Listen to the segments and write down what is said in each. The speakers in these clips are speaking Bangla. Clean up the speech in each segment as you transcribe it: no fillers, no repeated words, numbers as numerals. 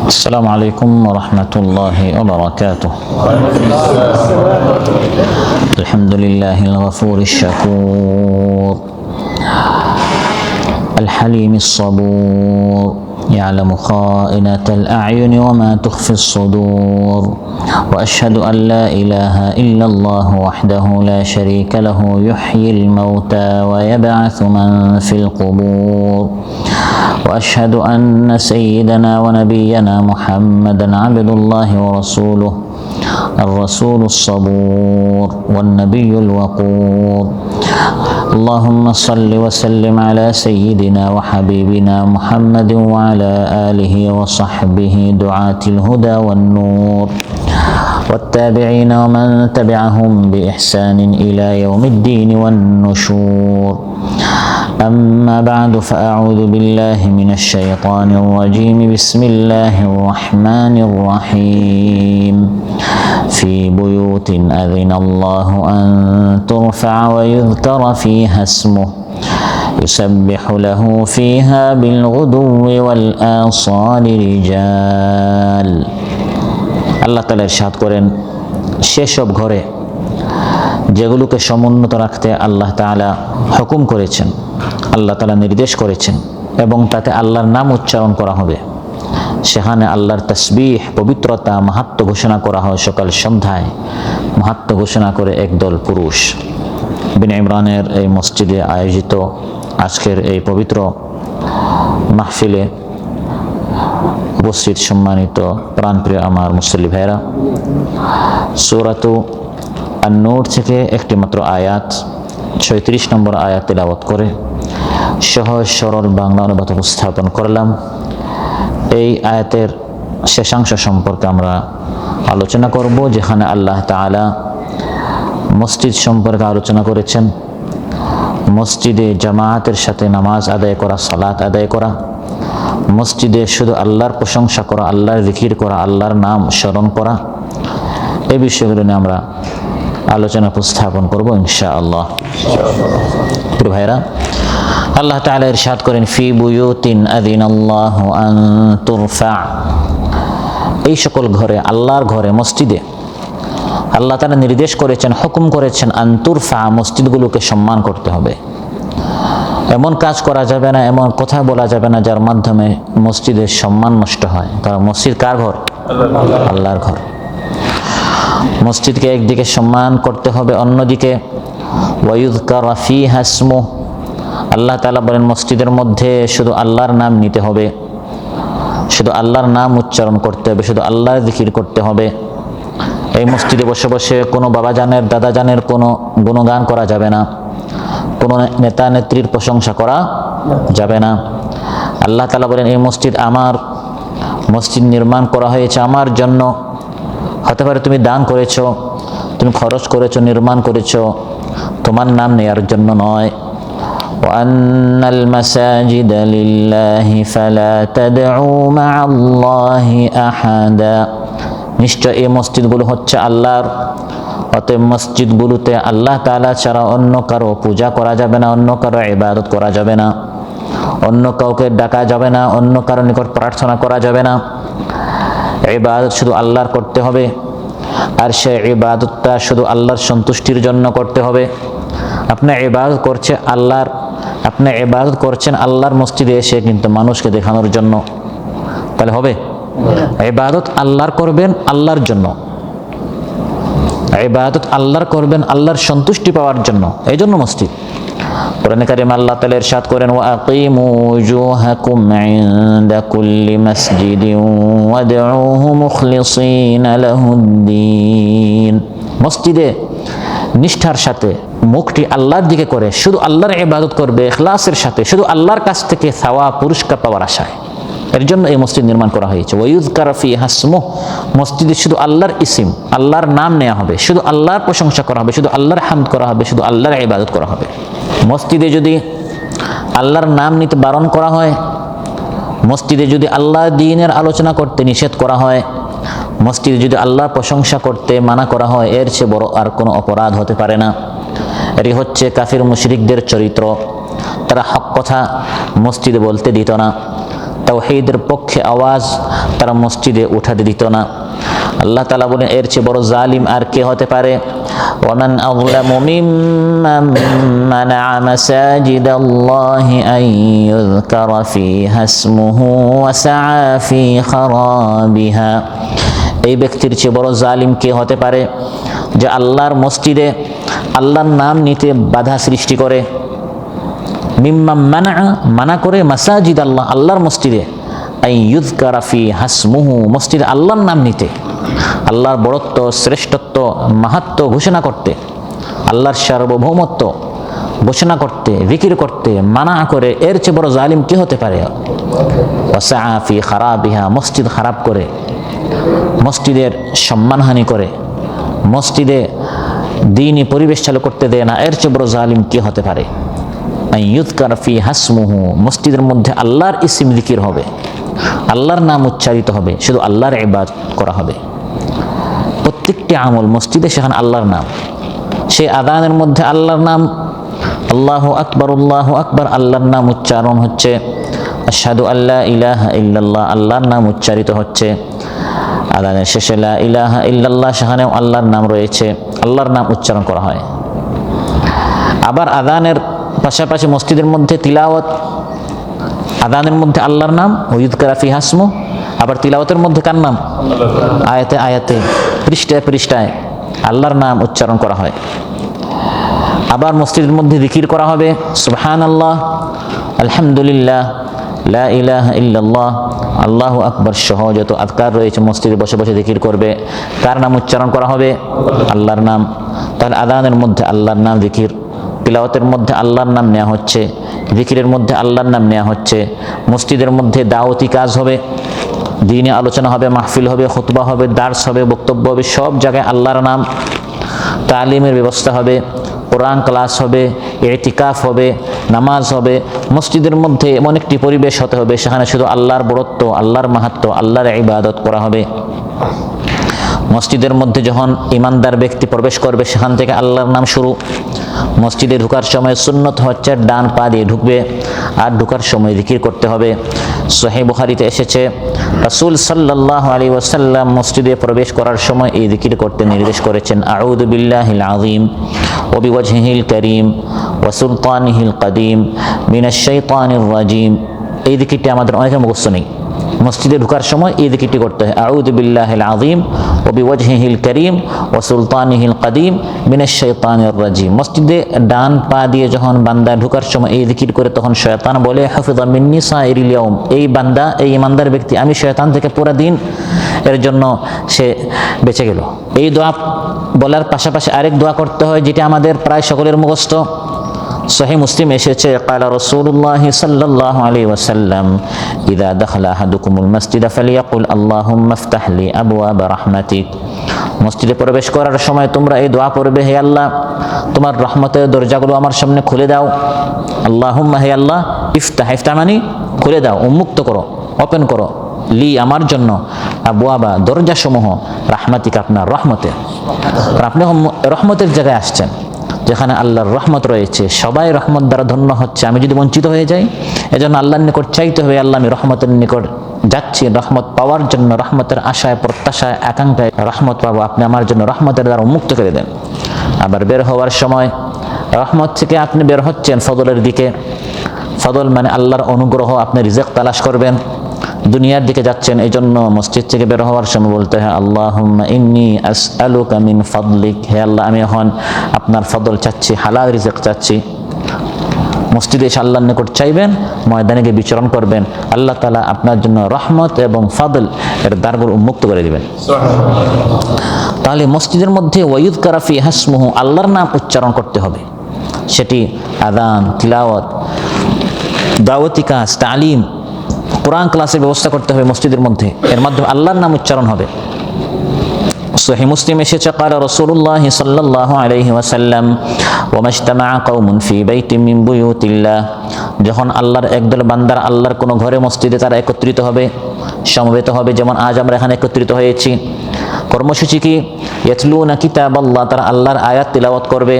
السلام عليكم ورحمة الله وبركاته. الحمد لله الغفور الشكور الحليم الصبور يعلم خائنة الأعين وما تخفي الصدور، وأشهد أن لا إله إلا الله وحده لا شريك له يحيي الموتى ويبعث من في القبور، وأشهد أن سيدنا ونبينا محمدا عبد الله ورسوله الرسول الصبور والنبي الوقور. اللهم صل وسلم على سيدنا وحبيبنا محمد وعلى آله وصحبه دعاة الهدى والنور والتابعين ومن تبعهم بإحسان إلى يوم الدين والنشور. أما بعد فأعوذ بالله من الشيطان الرجيم. بسم الله الرحمن الرحيم. في بيوت أذن الله أن ترفع ويذكر فيها اسمه يسبح له فيها بالغدو والآصال رجال। আল্লাহ তাআলা ইরশাদ করেন, সেসব ঘরে যেগুলোকে সমুন্নত রাখতে আল্লাহ তাআলা হুকুম করেছেন, আল্লাহ তাআলা নির্দেশ করেছেন এবং তাতে আল্লাহর নাম উচ্চারণ করা হবে, সেখানে আল্লাহর তাসবিহ, পবিত্রতা, মাহাত্ম্য ঘোষণা করা হয়। সকাল সন্ধ্যায় মাহাত্ম্য ঘোষণা করে একদল পুরুষ বিন ইমরানের এই মসজিদে আয়োজিত আজকের এই পবিত্র মাহফিলে উপস্থিত সম্মানিত প্রাণপ্রিয় আমার মুসল্লি ভাইরা, সূরাতু আন-নূর থেকে একটি মাত্র আয়াত 36 নম্বর আয়াত তেলাওয়াত করে সহজ সরল বাংলা অনুবাদ উপস্থাপন করলাম। এই আয়াতের শেষাংশ সম্পর্কে আমরা আলোচনা করব, যেখানে আল্লাহ তাআলা মসজিদ সম্পর্কে আলোচনা করেছেন। মসজিদে জামায়াতের সাথে নামাজ আদায় করা, সালাত আদায় করা, মসজিদে শুধু আল্লাহর প্রশংসা করা, আল্লাহর জিকির করা, আল্লাহর নাম স্মরণ করা, এই বিষয়গুলো নিয়ে আমরা আলোচনা উপস্থাপন করব ইনশাআল্লাহ। প্রিয় ভাইরা, আল্লাহ তাআলা ইরশাদ করেন, ফি বুয়ুতিন আযিনাল্লাহু আন তুরফা, এই সকল ঘরে, আল্লাহর ঘরে, মসজিদে আল্লাহ তাআলা নির্দেশ করেছেন, হুকুম করেছেন, আন তুরফা, মসজিদগুলোকে সম্মান করতে হবে। এমন কাজ করা যাবে না, এমন কথা বলা যাবে না যার মাধ্যমে মসজিদের সম্মান নষ্ট হয়। কারণ মসজিদ কার ঘর? আল্লাহর ঘর। মসজিদকে একদিকে সম্মান করতে হবে, অন্যদিকে ওয়ায়ুযকার ফীহা ইসমুহু, আল্লাহ তাআলা বলেন মসজিদের মধ্যে শুধু আল্লাহর নাম নিতে হবে, শুধু আল্লাহর নাম উচ্চারণ করতে হবে, শুধু আল্লাহর জিকির করতে হবে। এই মসজিদে বসে বসে কোনো বাবা জানের, দাদা জানের কোনো গুণগান করা যাবে না, কোনো নেতা নেত্রীর প্রশংসা করা যাবে না। আল্লাহ তাআলা বলেন এই মসজিদ আমার, মসজিদ নির্মাণ করা হয়েছে আমার জন্য। হতে পারে তুমি দান করেছো, তুমি খরচ করেছো, নির্মাণ করেছো, তোমার নাম নেয়ার জন্য নয়। وأن المساجد لله فلا تدعوا مع الله أحدا, নিশ্চয় এই মসজিদগুলো হচ্ছে আল্লাহর, অতএব মসজিদগুলোতে আল্লাহ তাআলা ছাড়া অন্য কারো পূজা করা যাবে না, অন্য কারো ইবাদত করা যাবে না, অন্য কাউকে ডাকা যাবে না, অন্য কারো নিকট প্রার্থনা করা যাবে না। ইবাদত শুধু আল্লাহর করতে হবে, আর সেই ইবাদতটা শুধু আল্লাহর সন্তুষ্টির জন্য করতে হবে। আপনি ইবাদত করছেন আল্লাহর, আপনি ইবাদত করছেন আল্লাহর মসজিদে এসে, কিন্তু মানুষকে দেখানোর জন্য, তাহলে হবে? ইবাদত আল্লাহর করবেন আল্লাহর জন্য, ইবাদত আল্লাহর করবেন আল্লাহর সন্তুষ্টি পাওয়ার জন্য, এই জন্য মসজিদ। কোরআনে কারিমে আল্লাহ তাআলা ইরশাদ করেন, ওয়া আকিমু ওয়ুজুহাকুম ইনদা কুল্লি মাসজিদিন ওয়াদউহু মুখলিসিনা লাহুদ্দীন, মসজিদে নিষ্ঠার সাথে মুখটি আল্লাহর দিকে করে শুধু আল্লাহর ইবাদত করবে, ইখলাসের সাথে, শুধু আল্লাহর কাছ থেকে সওয়াব পুরস্কার পাওয়ার আশায়। এর জন্য এই মসজিদ নির্মাণ করা হয়েছে। ওয়ায়ুযকার ফীহা ইসমুহু, মসজিদে শুধু আল্লাহর ইসম, আল্লাহর নাম নেওয়া হবে, শুধু আল্লাহর প্রশংসা করা হবে, শুধু আল্লাহর হামদ করা হবে, শুধু আল্লাহর ইবাদত করা হবে। মসজিদে যদি আল্লাহর নাম নিতে বারণ করা হয়, মসজিদে যদি আল্লাহর দ্বীনের আলোচনা করতে নিষেধ করা হয়, মসজিদে যদি আল্লাহর প্রশংসা করতে মানা করা হয়, এর চেয়ে বড় আর কোনো অপরাধ হতে পারে না। এটি হচ্ছে কাফির মুশরিকদের চরিত্র। তারা হক কথা মসজিদে বলতে দিত না, তাওহীদের পক্ষে আওয়াজ তারা মসজিদে উঠাতে দিত না। আল্লাহ তাআলা বলেন এর চেয়ে বড় জালিম আর কে হতে পারে? ওয়ামান আযলামু মিম্মান মানা'a মাসাজিদাল্লাহি আন ইউযকারা ফীহা ইসমুহু ওয়া সা'a ফী খারাবিহা। এই ব্যক্তির চেয়ে বড় জালিম কে হতে পারে যে আল্লাহর মসজিদে আল্লাহর নাম নিতে বাধা সৃষ্টি করে। মিম্মাম মানা করে মাসাজিদ আল্লাহ, আল্লাহর মসজিদে আই ইউযকারা ফীহা ইসমুহু, মসজিদে আল্লাহর নাম নিতে, আল্লাহর বড়ত্ব, শ্রেষ্ঠত্ব, মাহাত্ম্য ঘোষণা করতে, আল্লাহর সার্বভৌমত্ব ঘোষণা করতে, জিকির করতে মানা করে। এর চেয়ে বড় জালিম কি হতে পারে? ওয়াসাআ ফী খারাবিহা, মসজিদ খারাপ করে, মসজিদের সম্মানহানি করে, মসজিদে দ্বীনি পরিবেশ চালু করতে দেয় না। এর চেয়ে বড় জালিম কি হতে পারে? ইউযকারা ফীহা ইসমুহু, মসজিদের মধ্যে আল্লাহর ইসম জিকির হবে, আল্লাহর নাম উচ্চারিত হবে, শুধু আল্লাহর ইবাদত করা হবে। প্রত্যেকটি আমল মসজিদে সেখানে আল্লাহর নাম, সেই আযানের মধ্যে আল্লাহর নাম, আল্লাহু আকবার আল্লাহু আকবার, আল্লাহর নাম উচ্চারণ হচ্ছে। আশহাদু আল্লা ইলাহা ইল্লাল্লাহ, আল্লাহর নাম উচ্চারিত হচ্ছে। আযানের শেষে লা ইলাহা ইল্লাল্লাহ, সেখানেও আল্লাহর নাম রয়েছে, আল্লাহর নাম উচ্চারণ করা হয়। আবার আযানের পাশাপাশি মসজিদের মধ্যে তিলাওয়াত, আযানের মধ্যে আল্লাহর নাম ওয়ুযকারা ফীহা ইসমুহু, আবার তিলাওয়াতের মধ্যে কার নাম? আয়াতে আয়াতে, পৃষ্ঠায় পৃষ্ঠায় আল্লাহর নাম উচ্চারণ করা হয়। আবার মসজিদের মধ্যে জিকির করা হবে, সুবহানাল্লাহ, আলহামদুলিল্লাহ, লা ইলাহা ইল্লাল্লাহ, আল্লাহু আকবার সহ যত আযকার রয়েছে মসজিদে বসে বসে জিকির করবে। কার নাম উচ্চারণ করা হবে? আল্লাহর নাম। তাহলে আযানের মধ্যে আল্লাহর নাম জিকির, তিলাওয়াতের মধ্যে আল্লাহর নাম নেওয়া হচ্ছে, জিকিরের মধ্যে আল্লাহর নাম নেওয়া হচ্ছে। মসজিদের মধ্যে দাওয়াতি কাজ হবে, দ্বীনি আলোচনা হবে, মাহফিল হবে, খুতবা হবে, দার্স হবে, বক্তব্য হবে, সব জায়গায় আল্লাহর নাম। তালিমের ব্যবস্থা হবে, কোরআন ক্লাস হবে, ইতিকাফ হবে, নামাজ হবে। মসজিদের মধ্যে এমন একটি পরিবেশ হতে হবে সেখানে শুধু আল্লাহর বড়ত্ব, আল্লাহর মাহাত্ম্য, আল্লাহর ইবাদত করা হবে। মসজিদের মধ্যে যখন ইমানদার ব্যক্তি প্রবেশ করবে সেখান থেকে আল্লাহর নাম শুরু। মসজিদে ঢোকার সময় সুন্নত হচ্ছে ডান পা দিয়ে ঢুকবে, আর ঢোকার সময় জিকির করতে হবে। সহিহ বুখারীতে এসেছে রাসূল সাল্লাল্লাহু আলাইহি ওয়াসাল্লাম মসজিদে প্রবেশ করার সময় এই জিকির করতে নির্দেশ করেছেন, আউযু বিল্লাহিল আযীম ওয়া বিওয়াজহিল কারীম ওয়া সুলতানিহিল কাদীম মিনাশ শাইতানির রাজীম। এই জিকিরটি আমাদের অনেকের মুখস্থ নেই। মসজিদে ঢোকার সময় এই জিকিরটি করতে হয়, আউযু বিল্লাহিল আযীম ওয়া বিওয়াজহিল কারীম ওয়া সুলতানিহিল কাদীম মিনাশ শাইতানির রাজীম। মসজিদে ডান পা দিয়ে যখন বান্দা ঢোকার সময় এই জিকির করে তখন শয়তান বলে, হাফিযা মিন্নি সাইরিল ইয়াউম, এই বান্দা, এই ইমানদার ব্যক্তি, আমি শয়তান থেকে পুরো দিন এর জন্য সে বেঁচে গেল। এই দোয়া বলার পাশাপাশি আরেক দোয়া করতে হয় যেটি আমাদের প্রায় সকলের মুখস্থ। সহিহ মুসলিম এসেছে, ক্বালা রাসূলুল্লাহ সাল্লাল্লাহু আলাইহি ওয়াসাল্লাম, ইযা দাখালা আহাদুকুমুল মাসজিদা ফালিয়াকুল আল্লাহুম্মা ইফতাহ লি আবওয়াবা রাহমাতিক। মসজিদে প্রবেশ করার সময় তোমরা এই দোয়া পড়বে, হে আল্লাহ তোমার রহমতের দরজাগুলো আমার সামনে খুলে দাও। আল্লাহুম্মা, হে আল্লাহ, ইফতাহ, ইফতাহ মানে খুলে দাও, উন্মুক্ত করো, ওপেন করো, লি আমার জন্য, আবওয়াবা দরজাসমূহ, রাহমাতিক আপনার রহমতে। আপনি রহমতের জায়গায় আসছেন যেখানে আল্লাহর রহমত রয়েছে, সবাই রহমত দ্বারা ধন্য হচ্ছে। আমি যদি বঞ্চিত হয়ে যাই, এজন্য আল্লাহর নিকট চাইতে হবে, আল্লাহ আমি রহমতের নিকট যাচ্ছি রহমত পাওয়ার জন্য, রহমতের আশায়, প্রত্যাশায়, আকাঙ্ক্ষায় রহমত পাবো, আপনি আমার জন্য রহমতের দ্বারা উন্মুক্ত করে দেন। আবার বের হওয়ার সময় রহমত থেকে আপনি বের হচ্ছেন ফজলের দিকে, ফজল মানে আল্লাহর অনুগ্রহ, আপনি রিজিক তালাশ করবেন, দুনিয়ার দিকে যাচ্ছেন, এই জন্য মসজিদ থেকে বের হওয়ার সময় বলতে হয়, আল্লাহুম্মা ইন্নী আসআলুকা মিন ফাদলিক, হে আল্লাহ আমি এখন আপনার ফজল চাচ্ছি, হালাল রিজিক চাচ্ছি। মসজিদে এসে আল্লাহর নিকট চাইবেন, ময়দানে গিয়ে বিচরণ করবেন, আল্লাহ তাআলা আপনার জন্য রহমত এবং ফজল এর দ্বারগুলো উন্মুক্ত করে দিবেন। তাহলে মসজিদের মধ্যে ওয়ায়ুযকারা ফীহা ইসমুহু, আল্লাহর নাম উচ্চারণ করতে হবে। সেটি আযান, তিলাওয়াত, দাওয়াতি কাজ, তালিম, কোরআন ক্লাসের ব্যবস্থা করতে হবে মসজিদের মধ্যে, এর মাধ্যমে আল্লাহর নাম উচ্চারণ হবে। সহিহ মুসলিম এসেছে, ক্বালা রাসূলুল্লাহ সাল্লাল্লাহু আলাইহি ওয়াসাল্লাম, ওয়া মাজতামাআ কওমুন ফি বাইতিন মিন বুয়ুতিল্লাহ, যখন আল্লাহর একদল বান্দারা আল্লাহর কোনো ঘরে মসজিদে তারা একত্রিত হবে, সমবেত হবে, যেমন আজ আমরা এখানে একত্রিত হয়েছি। কর্মসূচি কি? ইয়াতলুনা কিতাবাল্লাহ, তারা আল্লাহর আয়াত তিলাওয়াত করবে,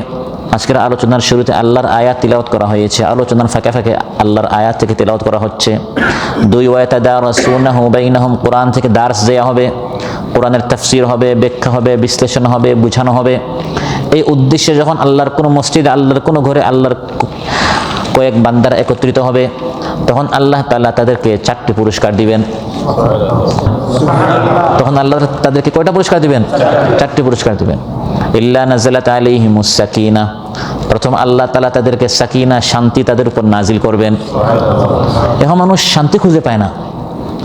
আজকের আলোচনার শুরুতে আল্লাহর আয়াত তিলাওয়াত করা হয়েছে, আলোচনার ফাঁকে ফাঁকে আল্লাহর আয়াত থেকে তিলাওয়াত করা হচ্ছে। 2 ওয়ায়াতাদারাসুনাহু বাইনাহুম, কোরআন থেকে দার্স দেয়া হবে, কোরআনের তাফসীর হবে, ব্যাখ্যা হবে, বিশ্লেষণ হবে, বোঝানো হবে। এই উদ্দেশ্যে যখন আল্লাহর কোনো মসজিদে, আল্লাহর কোনো ঘরে আল্লাহর কয়েক বান্দারা একত্রিত হবে, তখন আল্লাহ তাআলা তাদেরকে 4টি পুরস্কার দিবেন। তখন আল্লাহ তাদেরকে কয়টা পুরস্কার দিবেন? 4টি পুরস্কার দিবেন। ইল্লা নাযালাত আলাইহিমুস সাকিনা, প্রথম আল্লাহ তাআলা তাদেরকে সাকিনা, শান্তি তাদের উপর নাজিল করবেন। এখন মানুষ শান্তি খুঁজে পায় না,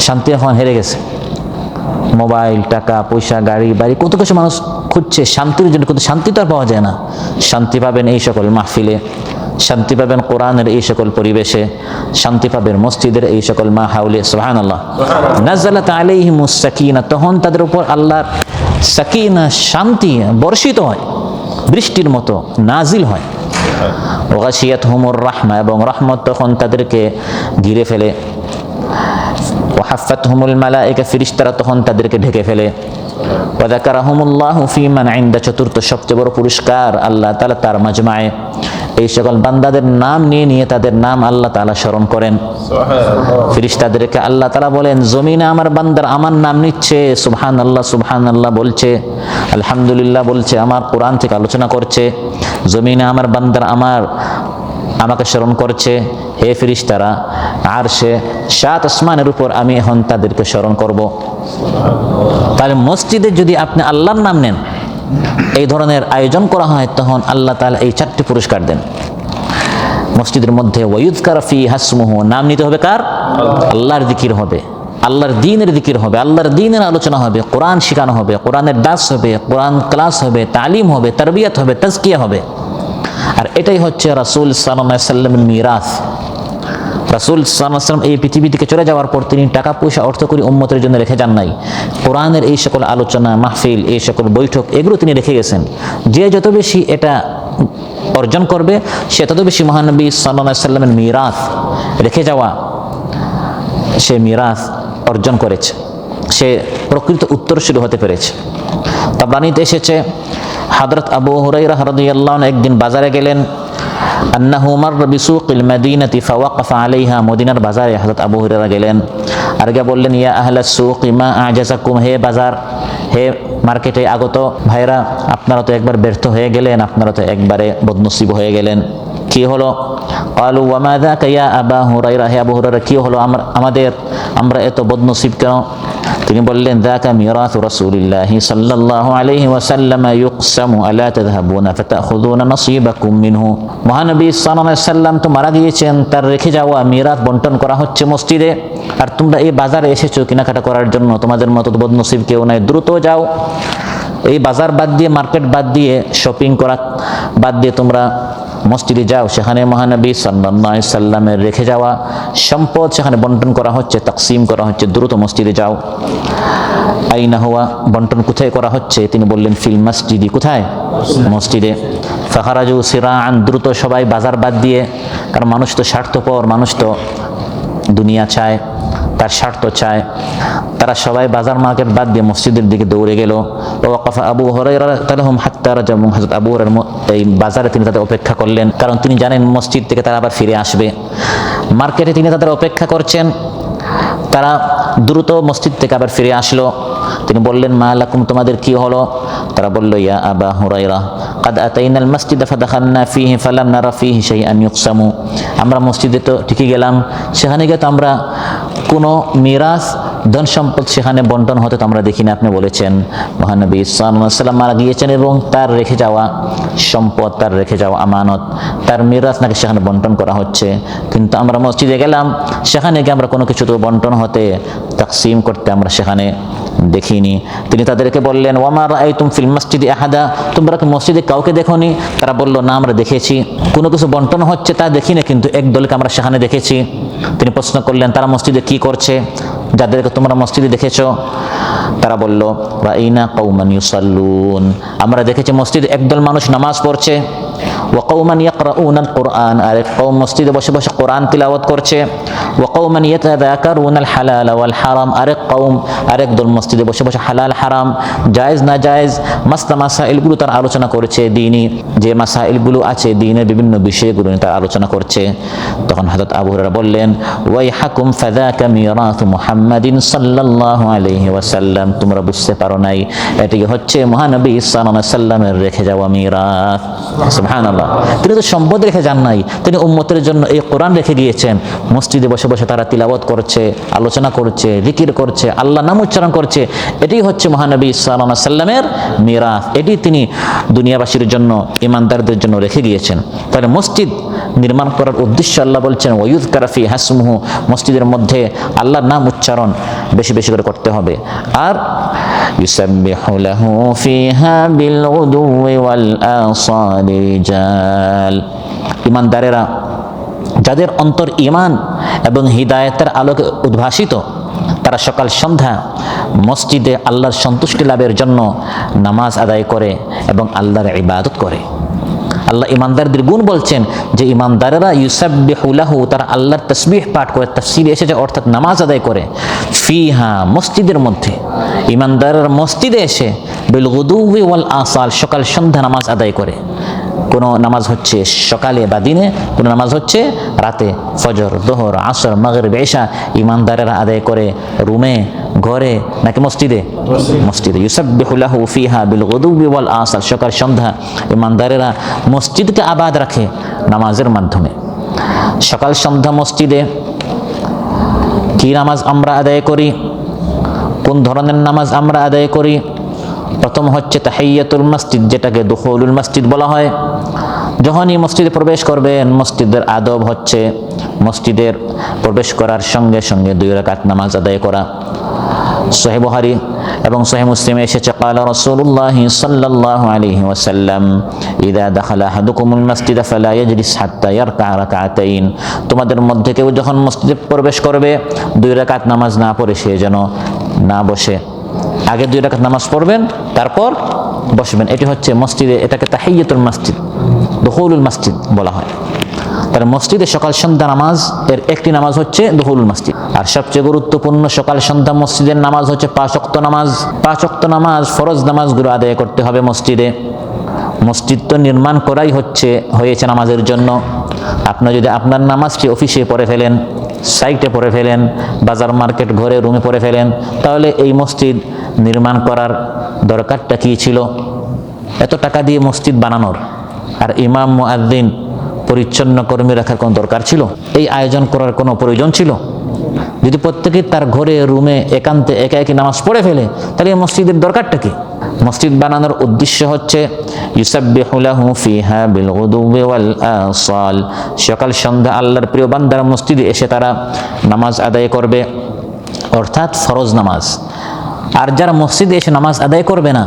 শান্তি এখন হেরে গেছে। মোবাইল, টাকা পয়সা, গাড়ি বাড়ি, কত কিছু মানুষ খুঁজছে শান্তির জন্য, কিন্তু শান্তি তো আর পাওয়া যায় না। শান্তি পাবেন এই সকল মাহফিলে, শান্তি পাবেন কোরআনের এই সকল পরিবেশে, শান্তি পাবেন মসজিদের এই সকল মাহাউলে। সুবহানাল্লাহ। নাযালাত আলাইহিমুস সাকিনা, তখন তাদের উপর আল্লাহর সাকিনা, শান্তি বর্ষিত হয়, বৃষ্টির মতো নাজিল হয়। ওয়া গাশিয়াতহুমুর রাহমা, এবং রহমত তখন তাদেরকে ঘিরে ফেলে। ওয়া হাফাতহুমুল মালায়েকা, ফেরেশতারা তখন তাদেরকে ঢেকে ফেলে। ওয়া যাকারাহুমুল্লাহু ফী মান ইনদা, চতুর্থ সবচেয়ে বড় পুরস্কার, আল্লাহ তাআলা তার মাজমায়ে এই সকল বান্দাদের নাম নিয়ে নিয়ে তাদের নাম আল্লাহ তাআলা স্মরণ করেন। ফেরেশতাদেরকে আল্লাহ তাআলা বলেন, জমিনে আমার বান্দার আমার নাম নিচ্ছে, সুবহানাল্লাহ সুবহানাল্লাহ বলছে, আলহামদুলিল্লাহ বলছে, আমার কোরআন থেকে আলোচনা করছে। জমিনে আমার বান্দার আমাকে স্মরণ করছে। হে ফেরেশতারা, আরশে 7 আসমানের উপর আমি এখন তাদেরকে স্মরণ করব। তাহলে মসজিদে যদি আপনি আল্লাহর নাম নেন, এই ধরনের আয়োজন করা হয়, তখন আল্লাহ তাআলা এই 4টি পুরস্কার দেন। মসজিদের মধ্যে ওয়ায়ুযকার ফীহা ইসমুহু, নাম নিতে হবে কার? আল্লাহর জিকির হবে, আল্লাহর দ্বীনের জিকির হবে, আল্লাহর দ্বীনের আলোচনা হবে, কোরআন শেখানো হবে, কোরআনের দাস হবে, কোরআন ক্লাস হবে, তালিম হবে, তারবিয়াত হবে, তাজকিয়া হবে। আর এটাই হচ্ছে রাসূল সাল্লাল্লাহু আলাইহি ওয়াসাল্লামের মিরাস। রাসূল সাল্লাল্লাহু আলাইহি ওয়াসাল্লাম এই পৃথিবী থেকে চলে যাওয়ার পর তিনি টাকা পয়সা অর্থ করি উম্মতের জন্য রেখে যান নাই। কোরআনের এই সকল আলোচনা মাহফিল, এই সকল বৈঠক, এগুলো তিনি রেখে গেছেন। যে যত বেশি এটা অর্জন করবে, সে তত বেশি মহানবী সাল্লাল্লাহু আলাইহি ওয়াসাল্লামের মিরাস রেখে যাওয়া, সে মিরাস অর্জন করেছে, সে প্রকৃত উত্তরসূরি হতে পেরেছে। তাবরানীতে এসেছে, হযরত আবু হুরায়রা রাদিয়াল্লাহু আনহু একদিন বাজারে গেলেন। আন্নাহু মাররা বিসুকিল মাদিনাতি ফাওয়াকাফা আলাইহা, মদিনার বাজারে হযরত আবু হুরায়রা গেলেন। আর গিয়ে বললেন, ইয়া আহলাস সুকি মা আজাযাকুম, হে বাজার, হে মার্কেটে আগত ভাইরা, আপনারা তো একবার ব্যর্থ হয়ে গেলেন, আপনারা তো একবারে বদনসিব হয়ে গেলেন। কি হলো? ক্বালু ওয়া মা যাকা ইয়া আবা হুরায়রা, হে আবু হুরায়রা, কি হলো আমরা এত বদনসিব কেন? তিনি বললেন, যাকা মিরাসু রাসূলিল্লাহি সাল্লাল্লাহু আলাইহি ওয়াসাল্লাম ইউকসামু আলা তাযহাবুনা ফাতাখুযুনা নসিবাকুম মিনহু, মহানবী সাল্লাল্লাহু আলাইহি ওয়াসাল্লাম তো মারা গিয়েছেন, তার রেখে যাওয়া মিরাস বন্টন করা হচ্ছে মসজিদে, আর তোমরা এই বাজারে এসেছো কেনাকাটা করার জন্য। তোমাদের মতো বদনসিব কেউ নাই, দ্রুত যাও, এই বাজার বাদ দিয়ে, মার্কেট বাদ দিয়ে, শপিং করা বাদ দিয়ে তোমরা মসজিদে যাও, সেখানে মহানবী সাল্লাল্লাহু আলাইহি সাল্লামের রেখে যাওয়া সম্পদ সেখানে বন্টন করা হচ্ছে, তাকসিম করা হচ্ছে, দ্রুত মসজিদে যাও। আইনা হুয়া, বন্টন কোথায় করা হচ্ছে? তিনি বললেন, ফিল মসজিদি, কোথায়? মসজিদে। ফাখারাজু সিরাআন, দ্রুত সবাই বাজার বাদ দিয়ে, কারণ মানুষ তো স্বার্থপর, মানুষ তো দুনিয়া চায়, তার স্বার্থ চায়। তারা সবাই বাজার মার্কেট বাদ দিয়ে মসজিদের দিকে দৌড়ে গেল। ওয়াকাফা আবু হুরায়রা তালাহুম হাত্তা রাজাউ, হযরত আবু হুরায়রা এই বাজারে তিনি তাদের অপেক্ষা করলেন, কারণ তিনি জানেন মসজিদ থেকে তারা আবার ফিরে আসবে। মার্কেটে তিনি তাদের অপেক্ষা করছেন, তারা দ্রুত মসজিদ থেকে আবার ফিরে আসলো। তিনি বললেন, মা লাকুম, তোমাদের কি হলো? তারা বলল, ইয়া আবা হুরায়রা, কাদ আতাইনাল মাসজিদ ফাদাখালনা ফীহি ফালাম নারা ফীহি শাইআন ইউকসামু, আমরা মসজিদে তো ঠিকই গেলাম, সেখানে গিয়ে তো আমরা কোনো মিরাস, ধন সম্পদ সেখানে বন্টন হতে তো আমরা দেখি না। আপনি বলেছেন মহানবী সাল্লাল্লাহু আলাইহি ওয়াসাল্লাম মারা গিয়েছেন এবং তার রেখে যাওয়া সম্পদ, তার রেখে যাওয়া আমানত, তার মিরাস নাকি সেখানে বন্টন করা হচ্ছে, কিন্তু আমরা মসজিদে গেলাম, সেখানে গিয়ে আমরা কোনো কিছু তো বন্টন হতে, তাকসিম করতে আমরা সেখানে দেখিনি। তিনি তাদেরকে বললেন, ওয়ামা রাআইতুম ফিল মসজিদি আহাদা, তোমরা কি মসজিদে কাউকে দেখোনি? তারা বলল, না, আমরা দেখেছি, কোনো কিছু বন্টন হচ্ছে তা দেখি না, কিন্তু এক দলকে আমরা সেখানে দেখেছি। তিনি প্রশ্ন করলেন, তারা মসজিদে কি করছে যাদেরকে তোমরা মসজিদে দেখেছো? তারা বলল, রাইনা কওমান ইউসাল্লুন, আমরা দেখেছি মসজিদে একদল মানুষ নামাজ পড়ছে। ওয়া কওমান ইয়াকরাউনাল কুরআন, আরেক কওম মসজিদে বসে বসে কোরআন তিলাওয়াত করছে। ওয়া কওমান ইয়াতাযাকারুনাল হালাল ওয়াল হারাম, আরেক দল মসজিদে বসে বসে হালাল হারাম, জায়েজ না জায়েজ মাসাইলগুলো তার আলোচনা করছে, দ্বীনি যে মাসাইলগুলো আছে দ্বীনের বিভিন্ন বিষয়গুলো নিয়ে তার আলোচনা করছে। তখন হযরত আবু হুরায়রা বললেন, ওয়াইহাকুম ফাযাকা মিরাথু মুহাম্মাদিন সাল্লাল্লাহু আলাইহি ওয়াসাল্লাম, তোমরা বুঝতে পারো নাই, এটি হচ্ছে মহানবী সাল্লাল্লাহু আলাইহি ওয়াসাল্লামের রেখে যাওয়া মিরাথ। সুবহানাল্লাহ, তিনি তো সম্পদ রেখে যান নাই, তিনি উম্মতের জন্য এই কোরআন রেখে গিয়েছেন। মসজিদে বসে বসে তারা তিলাওয়াত করছে, আলোচনা করছে, জিকির করছে, আল্লাহ নাম উচ্চারণ করছে, এটি হচ্ছে মহানবী সাল্লাল্লাহু আলাইহি ওয়াসাল্লামের মিরাথ, এটি তিনি দুনিয়াবাসীর জন্য, ইমানদারদের জন্য রেখে গিয়েছেন। তাহলে মসজিদ নির্মাণ করার উদ্দেশ্য আল্লাহ বলছেন ওয়ায়ুযকারা ফি হাসমুহু, মসজিদের মধ্যে আল্লাহর নাম উচ্চারণ বেশি বেশি করে করতে হবে। আর ইউসাব্বিহু লাহু ফিহা বিল গুদুওয়ি ওয়াল আসালি রিজাল, ইমানদারেরা যাদের অন্তর ঈমান এবং হিদায়াতের আলোকে উদ্ভাসিত, তারা সকাল সন্ধ্যা মসজিদে আল্লাহর সন্তুষ্টি লাভের জন্য নামাজ আদায় করে এবং আল্লাহর ইবাদত করে। আল্লাহ ইমানদারদের গুণ বলছেন যে ইমানদারেরা ইউসাব্বিহু লাহু, তারা আল্লাহর তাসবিহ পাঠ করে, তাফসীরে এসেছে অর্থাৎ নামাজ আদায় করে, ফিহা মসজিদের মধ্যে, ইমানদারেরা মসজিদে এসে বিল গুদুওয়ি ওয়াল আসাল, সকাল সন্ধ্যা নামাজ আদায় করে। কোনো নামাজ হচ্ছে সকালে বা দিনে, কোনো নামাজ হচ্ছে রাতে, ফজর, যোহর, আসর, মাগরিব, ইশা ইমানদারেরা আদায় করে রুমে, ঘরে নাকি মসজিদে? মসজিদে। ইউসাব্বিহু লাহু ফিহা বিল গুদুওয়ি ওয়াল আসাল, সকাল সন্ধ্যা ইমানদারেরা মসজিদকে আবাদ রাখে নামাজের মাধ্যমে। সকাল সন্ধ্যা মসজিদে কি নামাজ আমরা আদায় করি? কোন ধরনের নামাজ আমরা আদায় করি? প্রথম হচ্ছে তাহিয়াতুল মসজিদ, যেটাকে দুখুলুল মসজিদ বলা হয়। যখনই মসজিদে প্রবেশ করবেন, মসজিদের আদব হচ্ছে মসজিদের প্রবেশ করার সঙ্গে সঙ্গে 2 রাকাত নামাজ আদায় করা। সহিহ বুখারী এবং সহিহ মুসলিমে এসেছে, ক্বালা রাসূলুল্লাহ সাল্লাল্লাহু আলাইহি ওয়াসাল্লাম, ইযা দাখালা আহাদুকুমুল মাসজিদ ফালা ইয়াজলিস হাত্তা ইয়ারকা রাকাতাইন, তোমাদের মধ্যে কেউ যখন মসজিদে প্রবেশ করবে 2 রাকাত নামাজ না পড়ে সে যেন না বসে, আগে 2 রাকাত নামাজ পড়বেন তারপর বসবেন। এটি হচ্ছে মসজিদে, এটাকে তাহিয়াতুল মসজিদ, দুখুলুল মসজিদ বলা হয়। তার মসজিদে সকাল সন্ধ্যা নামাজ এর একটি নামাজ হচ্ছে দুখুলুল মসজিদ। আর সবচেয়ে গুরুত্বপূর্ণ সকাল সন্ধ্যা মসজিদের নামাজ হচ্ছে 5 ওয়াক্ত নামাজ। 5 ওয়াক্ত নামাজ, ফরজ নামাজগুলো আদায় করতে হবে মসজিদে। মসজিদ তো নির্মাণ করাই হয়েছে নামাজের জন্য। আপনি যদি আপনার নামাজটি অফিসে পড়ে ফেলেন, সাইটে পড়ে ফেলেন, বাজার মার্কেট ঘরে রুমে পড়ে ফেলেন, তাহলে এই মসজিদ নির্মাণ করার দরকারটা কি ছিল? এত টাকা দিয়ে মসজিদ বানানোর আর ইমাম মুয়াজ্জিন পরিচ্ছন্ন কর্মী রাখার কোনো দরকার ছিল? এই আয়োজন করার কোনো প্রয়োজন ছিল? যদি প্রত্যেকে তার ঘরে রুমে একান্তে একা একই নামাজ পড়ে ফেলে, তাহলে এই মসজিদের দরকারটা কি? মসজিদ বানানোর উদ্দেশ্য হচ্ছে ইউসাব্বিহু লাহু ফিহা বিল গুদুওয়ি ওয়াল আসাল, সকাল সন্ধ্যা আল্লাহর প্রিয় বান্দারা মসজিদে এসে তারা নামাজ আদায় করবে, অর্থাৎ ফরজ নামাজ। আর যারা মসজিদে এসে নামাজ আদায় করবে না,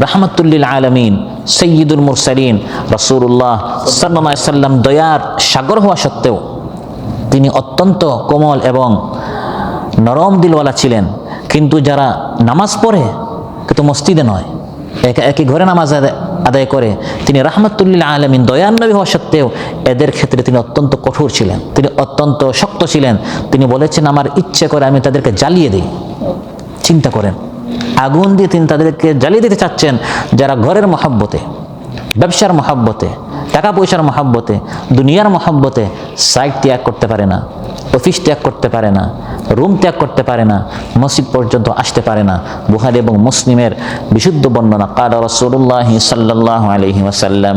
রাহমাতুল লিল আলামিন সাইয়্যিদুল মুরসালিন রাসূলুল্লাহ সাল্লাল্লাহু আলাইহি ওয়াসাল্লাম দয়ার সাগর হওয়া সত্ত্বেও তিনি অত্যন্ত কোমল এবং নরম দিলওয়ালা ছিলেন। কিন্তু যারা নামাজ পড়ে কিন্তু মসজিদে নয়, একা একই ঘরে নামাজ আদায় করে, তিনি রাহমাতুল লিল আলামিন দয়ার নবী হওয়া সত্ত্বেও এদের ক্ষেত্রে তিনি অত্যন্ত কঠোর ছিলেন, তিনি অত্যন্ত শক্ত ছিলেন। তিনি বলেছেন, আমার ইচ্ছে করে আমি তাদেরকে জ্বালিয়ে দিই। চিন্তা করেন, আগুন দিয়ে তিনি তাদেরকে জ্বালিয়ে দিতে চাচ্ছেন, যারা ঘরের মহব্বতে, ব্যবসার মহব্বতে, টাকা পয়সার মহব্বতে, দুনিয়ার মহব্বতে সাইট ত্যাগ করতে পারে না, অফিস ত্যাগ করতে পারে না, রুম ত্যাগ করতে পারে না, মসজিদ পর্যন্ত আসতে পারে না। বুখারী এবং মুসলিমের বিশুদ্ধ বর্ণনা, ক্বালা রাসূলুল্লাহ সাল্লাল্লাহু আলাইহি ওয়াসাল্লাম,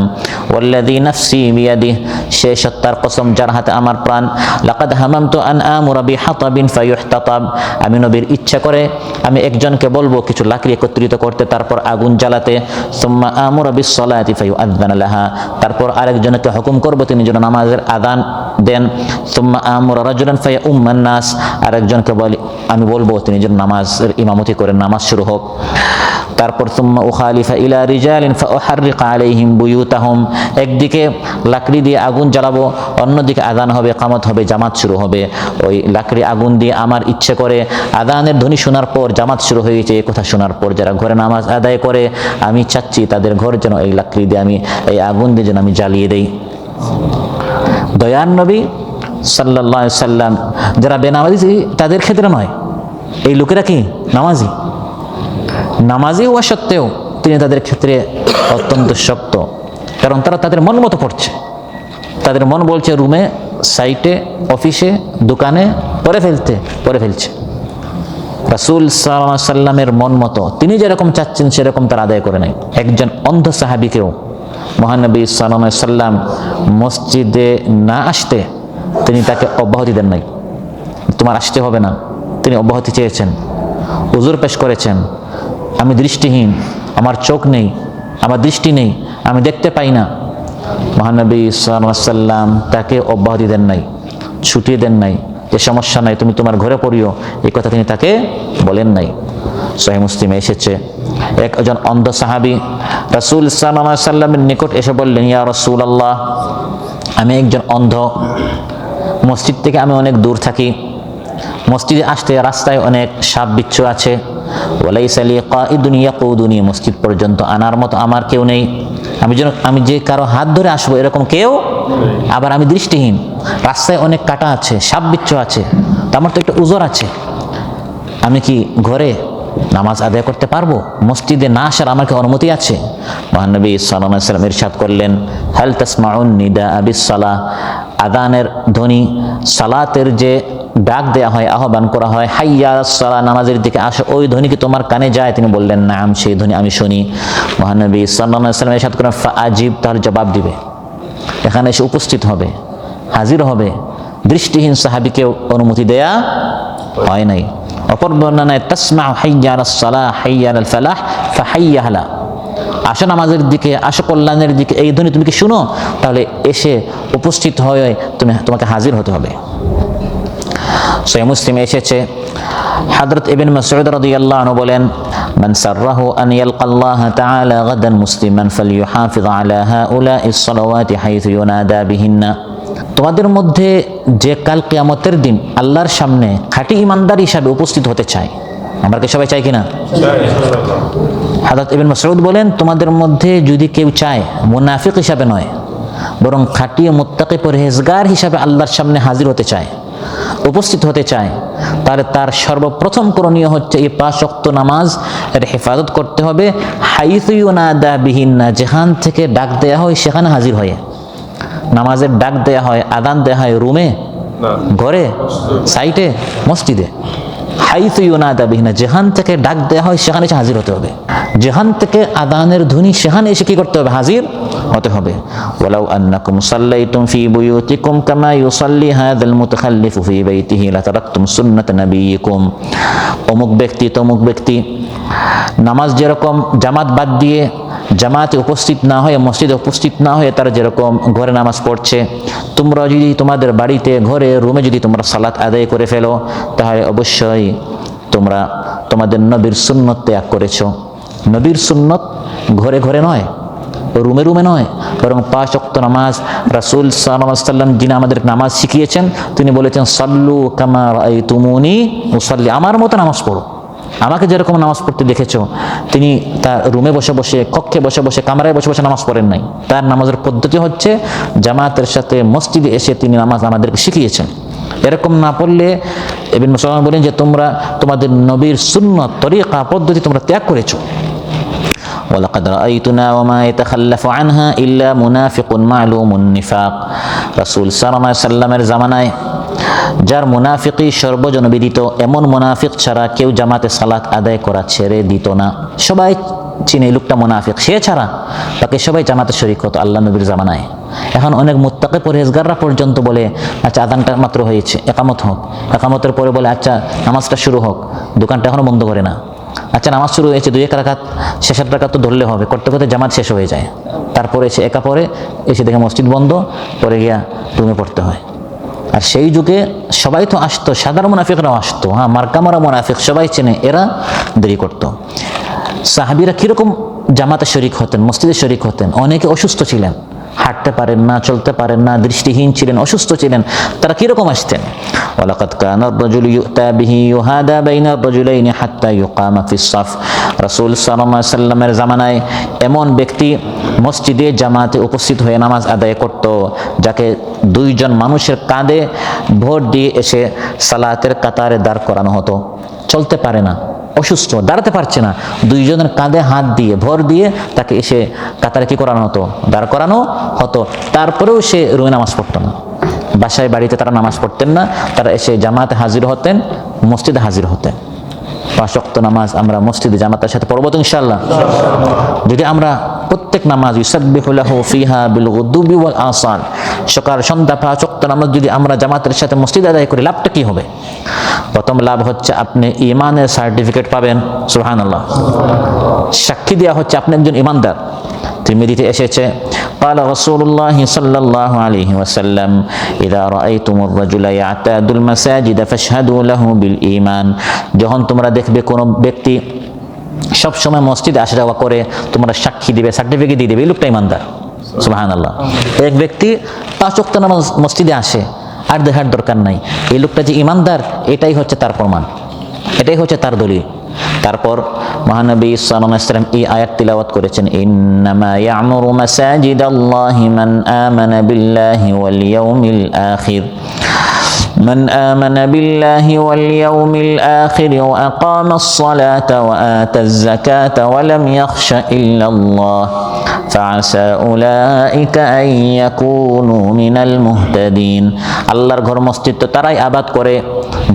ওয়াল্লাযী নাফসি বিয়াদিহি, সে সত্তার কসম যার হাতে আমার প্রাণ, লাকাদ হামামতু আন আমুরা বিহাতাবিন ফায়ুহতাতাব, আমি নবীর ইচ্ছা করে আমি একজনকে বলবো কিছু লাকড়ি একত্রিত করতে, তারপর আগুন জ্বালাতে, সুম্মা আমুরা বিসসালাতি ফায়ুআযানা লাহা, তারপর আরেকজনকে হুকুম করব তিনি যেন নামাজের আযান দেন, সুম্মা আমুরা রাজুলান ফায়উম্মান নাস, আরেকজনকে আমি বলবো তিনি যেন নামাজের ইমামতি করেন, নামাজ শুরু হোক। তারপর সুম্মা উখালিফা ইলা রিজালিন ফাউহাররিকা আলাইহিম বুয়ুতাহুম, একদিকে লাকড়ি দিয়ে আগুন জ্বালাবো, অন্যদিকে আযান হবে, কামত হবে, জামাত শুরু হবে। ওই লাকড়ি আগুন দিয়ে আমার ইচ্ছে করে আযানের ধ্বনি শোনার পর জামাত শুরু হয়েছে এই কথা শোনার পর যারা ঘরে নামাজ আদায় করে আমি চাচ্ছি তাদের ঘর যেন এই লাকড়ি দিয়ে আমি এই আগুন দিয়ে যেন আমি জ্বালিয়ে দেই। দয়ার নবী সাল্লাল্লাহু আলাইহি সাল্লাম যারা বেনামাজি তাদের ক্ষেত্রে নয়, এই লোকেরা কি নামাজি হওয়া সত্ত্বেও তিনি তাদের ক্ষেত্রে অত্যন্ত শক্ত, কারণ তারা তাদের মন মতো পড়ছে। তাদের মন বলছে রুমে, সাইটে, অফিসে, দোকানে পড়ে ফেলছে। রাসূল সাল্লাল্লাহু আলাইহি সাল্লামের মন মতো তিনি যেরকম চাচ্ছেন সেরকম তারা আদায় করে নাই। একজন অন্ধ সাহাবীকেও মহানবী সাল্লাল্লাহু আলাইহি সাল্লাম মসজিদে না আসতে তিনি তাকে অব্যাহতি দেন নাই, তোমার আসতে হবে না। তিনি অব্যাহতি চেয়েছেন, উযর পেশ করেছেন, আমি দৃষ্টিহীন, আমার চোখ নেই, আমার দৃষ্টি নেই, আমি দেখতে পাই না। মহানবী সাল্লাল্লাহু আলাইহি সাল্লাম তাকে অব্যাহতি দেন নাই, ছুটিয়ে দেন নাই, যে সমস্যা নাই তুমি তোমার ঘরে পড়িও, এই কথা তিনি তাকে বলেন নাই। সহিহ মুসলিমে এসেছে একজন অন্ধ সাহাবী রাসূল সাল্লাল্লাহু আলাইহি সাল্লামের নিকট এসে বললেন, ইয়া রাসূলুল্লাহ, আমি একজন অন্ধ, মসজিদ থেকে আমি অনেক দূর থাকি, মসজিদে আসতে রাস্তায় অনেক সাপ বিচ্ছু আছে, ওয়ালাইসা লি কাঈদুন ইয়াকুদুনি, মসজিদ পর্যন্ত আনার মতো আমার কেউ নেই, আমি যে কারো হাত ধরে আসবো এরকম কেউ, আবার আমি দৃষ্টিহীন, রাস্তায় অনেক কাঁটা আছে, সাপ বিচ্ছু আছে, তো আমার তো একটা উযর আছে, আমি কি ঘরে নামাজ আদায় করতে পারবো? মসজিদে না আসার আমার কি অনুমতি আছে? মহানবী সাল্লাল্লাহু আলাইহি ওয়াসাল্লাম ইরশাদ করলেন, হাল তাসমাউন নিদা বিস-সালাহ, আযানের ধ্বনি, সালাতের যে ডাক দেয়া হয়, আহ্বান করা হয়, হাইয়া আলাস-সালাহ, নামাজের দিকে আসো, ওই ধ্বনি কি তোমার কানে যায়? তিনি বললেন, নাম, সেই ধ্বনি আমি শুনি। মহানবী সাল্লাল্লাহু আলাইহি ওয়াসাল্লাম ইরশাদ করেন, ফাআজিব, তাহলে জবাব দিবে, এখানে এসে উপস্থিত হবে, হাজির হবে। দৃষ্টিহীন সাহাবীকে অনুমতি দেয়া হয় নাই। অপর বর্ণনায় তাসমাউ হাইয়া আলাস-সালাহ হাইয়া আলাল ফালাহ ফাহাইয়া আলা, আসো নামাজের দিকে, আসো কল্যাণের দিকে, এই ধ্বনি তুমি কি শুনো? তাহলে এসে উপস্থিত হয়ে তোমাকে হাজির হতে হবে। সহিহ মুসলিমে এসেছে হযরত ইবনে মাসউদ রাদিয়াল্লাহু আনহু বলেন, মান সাররাহু আন ইয়ালকাল্লাহ তাআলা গাদান মুসলিমান ফালইউহাফিজ আলা হাউলাইস সালাওয়াতি হাইথু ইউনাদা বিহিন্না, তোমাদের মধ্যে যে কাল কিয়ামতের দিন আল্লাহর সামনে খাঁটি ঈমানদার হিসাবে উপস্থিত হতে চায়, আমরা কি সবাই চাই কিনা? হযরত ইবনে মাসউদ বলেন, তোমাদের মধ্যে যদি কেউ চায় মুনাফিক হিসাবে নয়, বরং খাঁটি মুত্তাকি পরহেজগার হিসাবে আল্লাহর সামনে হাজির হতে চায়, উপস্থিত হতে চায়, তাহলে তার সর্বপ্রথম করণীয় হচ্ছে এই 5 ওয়াক্ত নামাজ এর হেফাজত করতে হবে। হাইথু ইউনাদা বিহিন্না, যেখান থেকে ডাক দেয়া হয় সেখানে হাজির হয়ে। নামাজের ডাক দেয়া হয়, আযান দেয়া হয় রুমে, ঘরে, সাইটে, মসজিদে। হাইথু ইউনাদা বিহিন্না, যেখান থেকে ডাক দেয়া হয় সেখানে এসে হাজির হতে হবে। যেখান থেকে আযানের ধ্বনি সেখানে এসে কি করতে হবে? হাজির হতে হবে। ওয়ালাউ আন্নাকুম সাল্লাইতুম ফি বুয়ুতিকুম কামা ইউসাল্লি হাযাল মুতাখাল্লিফু ফি বাইতিহি লাতারাকতুম সুন্নাত নাবিয়িকুম, অমুক ব্যক্তি তমুক ব্যক্তি নামাজ যেরকম জামাত বাদ দিয়ে, জামাতে উপস্থিত না হয়ে, মসজিদে উপস্থিত না হয়ে তারা যেরকম ঘরে নামাজ পড়ছে, তোমরা যদি তোমাদের বাড়িতে, ঘরে, রুমে যদি তোমরা সালাত আদায় করে ফেলো, তাহলে অবশ্যই তোমরা তোমাদের নবীর সুন্নত ত্যাগ করেছো। নবীর সুন্নত ঘরে ঘরে নয়, রুমে রুমে নয়, বরং 5 ওয়াক্ত নামাজ রাসূল সাল্লাল্লাহু আলাইহি ওয়াসাল্লাম যিনি আমাদের নামাজ শিখিয়েছেন, তিনি বলেছেন, সাল্লু কামা রাআইতুমুনি উসাল্লি, আমার মতো নামাজ পড়ো, আমাকে যেরকম নামাজ পড়তে দেখেছো। তিনি তার রুমে বসে বসে, কক্ষে বসে বসে, কামরায় বসে বসে নামাজ পড়েন নাই। তার নামাজের পদ্ধতি হচ্ছে জামাতের সাথে মসজিদে এসে তিনি নামাজ আমাদেরকে শিখিয়েছেন। এরকম না পড়লে ইবনে মাসউদ বলেন যে তোমরা তোমাদের নবীর সুন্নাত, তরিকা, পদ্ধতি তোমরা ত্যাগ করেছো। ওয়ালাকাদ রাআইতুনা ওয়া মা ইয়াতাখাল্লাফু আনহা ইল্লা মুনাফিকুন মা'লুমুন নিফাক, রাসূল সাল্লাল্লাহু আলাইহি সাল্লামের জামানায় যার মুনাফিকি সর্বজনবিদিত, এমন মুনাফিক ছাড়া কেউ জামাতে সালাত আদায় করা ছেড়ে দিত না। সবাই চিনে এই লোকটা মুনাফিক, সে ছাড়া বাকি সবাই জামাতে শরীক হতো আল্লাহ নবীর জামানায়। এখন অনেক মুত্তাকি পরহেজগাররা পর্যন্ত বলে, আচ্ছা আযানটা মাত্র হয়েছে, একামত হোক, একামতের পরে বলে আচ্ছা নামাজটা শুরু হোক, দোকানটা এখনো বন্ধ করে না। আচ্ছা নামাজ শুরু হয়েছে, 2-1 রাকাত, শেষের রাকাত তো ধরলে হবে, করতে করতে জামাত শেষ হয়ে যায়, তারপরে এসে একা পরে, এসে দেখে মসজিদ বন্ধ, পরে গিয়া রুমে পড়তে হয়। আর সেই যুগে সবাই তো আসতো, সাধারণ মুনাফিকরাও আসতো, মার্কা মারা মুনাফিক সবাই চেনে, এরা দেরি করতো। সাহাবীরা কীরকম জামাতে শরিক হতেন, মসজিদে শরিক হতেন? অনেকে অসুস্থ ছিলেন, হাঁটতে পারেন না, চলতে পারেন না, দৃষ্টিহীন ছিলেন, অসুস্থ ছিলেন, তারা কীরকম আসতেন? ওয়ালাকাদ কানা আর-রাজুলু ইউতা বিহি ইউহাদা বাইনা আর-রাজুলাইনি হাত্তা ইউকামা ফিস-সাফ। রাসূল সাল্লাল্লাহু আলাইহি সাল্লামের জামানায় এমন ব্যক্তি মসজিদে জামাতে উপস্থিত হয়ে নামাজ আদায় করত, যাকে দুইজন মানুষের কাঁধে ভর দিয়ে এসে সালাতের কাতারে দাঁড় করানো হতো। চলতে পারে না, অসুস্থ, দাঁড়াতে পারছে না, দুইজনের কাঁধে হাত দিয়ে ভর দিয়ে তাকে এসে কাতারে কি করানো হতো? দাঁড় করানো হতো। তারপরেও সে রুমে নামাজ পড়তো না, বাসায় বাড়িতে তারা নামাজ পড়তেন না, তারা এসে জামাতে হাজির হতেন, মসজিদে হাজির হতেন। 5 ওয়াক্ত নামাজ আমরা মসজিদে জামাতের সাথে পড়বো তো ইনশাআল্লাহ। যদি আমরা প্রত্যেক নামাজ ইউসাব্বিহু লাহু ফিহা বিল গুদুবি ওয়াল আসাল, সকাল সন্ধ্যা 5 ওয়াক্ত নামাজ যদি আমরা জামাতের সাথে মসজিদে আদায় করি, লাভটা কি হবে? প্রথম লাভ হচ্ছে আপনি ঈমানের সার্টিফিকেট পাবেন, সুবহানাল্লাহ। সাক্ষী দেওয়া হচ্ছে আপনি একজন ঈমানদার। তিরমিজিতে এসেছে, قال رسول الله صلى الله عليه وسلم إذا رأيتم الرجل يعتاد المساجد فاشهدوا له بالإيمان। যখন তোমরা দেখবে কোন ব্যক্তি সব সময় মসজিদে আসা যাওয়া করে, তোমরা সাক্ষী দিবে, সার্টিফিকেট দিয়ে দিবে এই লোকটা ঈমানদার, সুবহানাল্লাহ। এক ব্যক্তি 5 ওয়াক্ত নামাজ মসজিদে আসে, আর দেখার দরকার নাই, এই লোকটা যে ঈমানদার এটাই হচ্ছে তার প্রমাণ, এটাই হচ্ছে তার দলিল। তারপর মহানবী সাল্লাল্লাহু আলাইহি ওয়াসাল্লাম এই আয়াত তিলাওয়াত করেছেন, ইন্নামা ইয়া'মুরু মাসাজিদাল্লাহি মান আমানা বিল্লাহি ওয়াল ইয়াউমিল আখির من آمن بالله واليوم الآخر وأقام الصلاة وآتى الزكاة ولم يخش إلا الله فعسى أولئك أن يكونوا من المهتدين। আল্লাহর ঘর মসজিদ তো তারাই আবাদ করে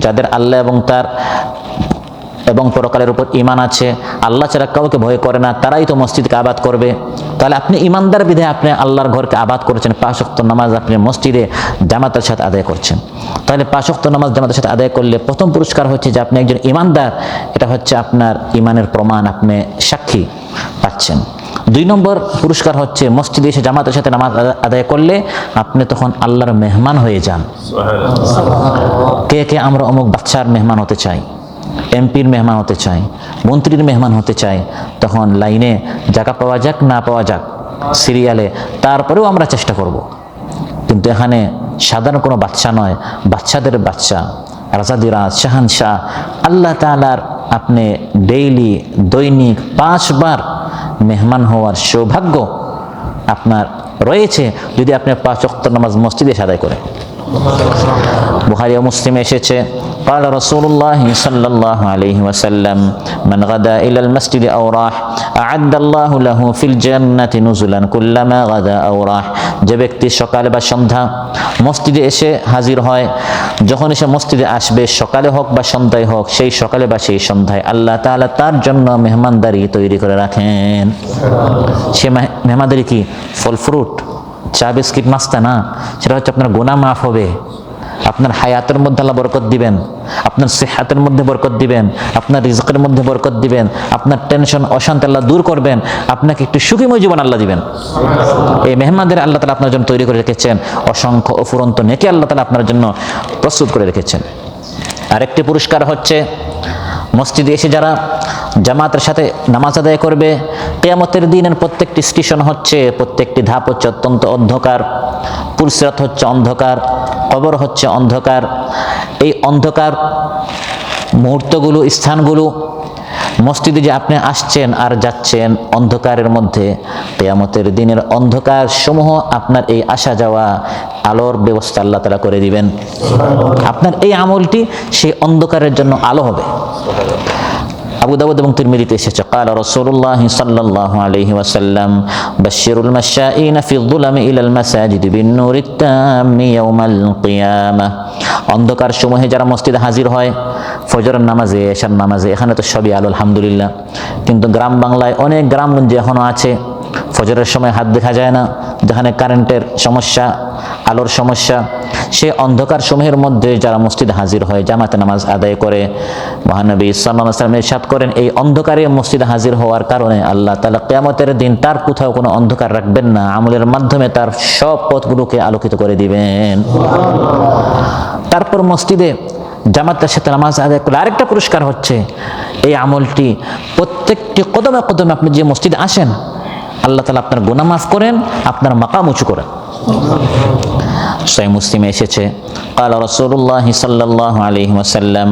যাদের আল্লাহ এবং পরকালের উপর ঈমান আছে, আল্লাহ ছাড়া কাউকে ভয় করে না, তারাই তো মসজিদকে আবাদ করবে। তাহলে আপনি ঈমানদার বিধায় আপনি আল্লাহর ঘরকে আবাদ করেছেন, 5 ওয়াক্ত নামাজ আপনি মসজিদে জামাতের সাথে আদায় করছেন। তাহলে 5 ওয়াক্ত নামাজ জামাতের সাথে আদায় করলে প্রথম পুরস্কার হচ্ছে যে আপনি একজন ঈমানদার, এটা হচ্ছে আপনার ঈমানের প্রমাণ, আপনি সাক্ষী পাচ্ছেন। 2 নম্বর পুরস্কার হচ্ছে মসজিদে এসে জামাতের সাথে নামাজ আদায় করলে আপনি তখন আল্লাহর মেহমান হয়ে যান। কে কে আমরা অমুক বাদশার মেহমান হতে চাই, এমপির মেহমান হতে চাই, মন্ত্রীর মেহমান হতে চাই, তখন লাইনে জায়গা পাওয়া যাক না পাওয়া যাক সিরিয়ালে, তারপরেও আমরা চেষ্টা করব। কিন্তু এখানে সাধারণ কোনো বাদশা নয়, বাদশাদের বাদশা, রাজাদিরাজ, শাহানশাহ আল্লাহ তাআলার আপনি ডেইলি দৈনিক 5 বার মেহমান হওয়ার সৌভাগ্য আপনার রয়েছে যদি আপনি 5 ওয়াক্ত নামাজ মসজিদে আদায় করেন। বুখারী ও মুসলিমে এসেছে, قال رسول الله صلى الله عليه وسلم من غدا إلى المسجد أو راح أعد الله له في الجنة نزلا كلما غدا أو راح। যে ব্যক্তি সকালে বা সন্ধ্যা মসজিদে এসে হাজির হয়, যখন এসে মসজিদে আসবে সকালে হোক বা সন্ধ্যায় হোক, সেই সকালে বা সেই সন্ধ্যায় আল্লাহ তাআলা তার জন্য মেহমানদারি তৈরি করে রাখেন। সে মেহমানদারি কি? ফল ফ্রুট, চা বিস্কিট, নাস্তা না, সেটা হচ্ছে আপনার গুনাহ মাফ হবে, আপনার হায়াতের মধ্যে আল্লাহ বরকত দিবেন, আপনার সেহাতের মধ্যে বরকত দিবেন, আপনার রিজকের মধ্যে বরকত দিবেন, আপনার টেনশন অশান্তি আল্লাহ দূর করবেন, আপনাকে একটু সুখীময় জীবন আল্লাহ দিবেন। এই মেহমানদের আল্লাহ তাআলা আপনার জন্য তৈরি করে রেখেছেন, অসংখ্য অফুরন্ত নেকি আল্লাহ তাআলা আপনার জন্য প্রস্তুত করে রেখেছেন। আরেকটি পুরস্কার হচ্ছে মসজিদে এসে যারা জামাতের সাথে নামাজ আদায় করবে, কিয়ামতের দিনের প্রত্যেকটি স্টেশন হচ্ছে, প্রত্যেকটি ধাপ হচ্ছে অত্যন্ত অন্ধকার, পুলসিরাত হচ্ছে অন্ধকার, কবর হচ্ছে অন্ধকার। এই অন্ধকার মুহূর্তগুলো, স্থানগুলো, মসজিদে যে আপনি আসছেন আর যাচ্ছেন অন্ধকারের মধ্যে, কিয়ামতের দিনের অন্ধকার সমূহ আপনার এই আসা যাওয়া আলোর ব্যবস্থা আল্লাহ তাআলা করে দিবেন। আপনার এই আমলটি সেই অন্ধকারের জন্য আলো হবে। আবু দাউদ এবং তিরমিজিতে এসেছে, قال رسول الله صلى الله عليه وسلم بشر المشائين في الظلم الى المساجد بالنور التام يوم القيامه। অন্ধকার সমূহে যারা মসজিদে হাজির হয় ফজরের নামাজে, এশার নামাজে, এখানে তো সবই আলো আলহামদুলিল্লাহ, কিন্তু গ্রাম বাংলায় অনেক গ্রামগঞ্জে এখনো আছে ফজরের সময় হাত দেখা যায় না, যেখানে কারেন্টের সমস্যা, আলোর সমস্যা। সে অন্ধকার সমূহের মধ্যে যারা মসজিদে হাজির হয়, জামাতে নামাজ আদায় করে, মহানবী সাল্লাল্লাহু আলাইহি ওয়াসাল্লাম ইরশাদ করেন, এই অন্ধকারে মসজিদে হাজির হওয়ার কারণে আল্লাহ তাআলা কিয়ামতের দিন তার কোথাও কোনো অন্ধকার রাখবেন না, আমলের মাধ্যমে তার সব পথগুলোকে আলোকিত করে দিবেন। তারপর মসজিদে জামাতের সাথে নামাজ আদায় করলে আরেকটা পুরস্কার হচ্ছে এই আমলটি প্রত্যেকটি কদমে কদমে আপনি যে মসজিদে আসেন আল্লাহ তাআলা আপনার গুনাহ মাফ করেন, আপনার মাকাম উঁচু করেন। সহিহ মুসলিমে এসেছে قال رسول الله صلى الله عليه وسلم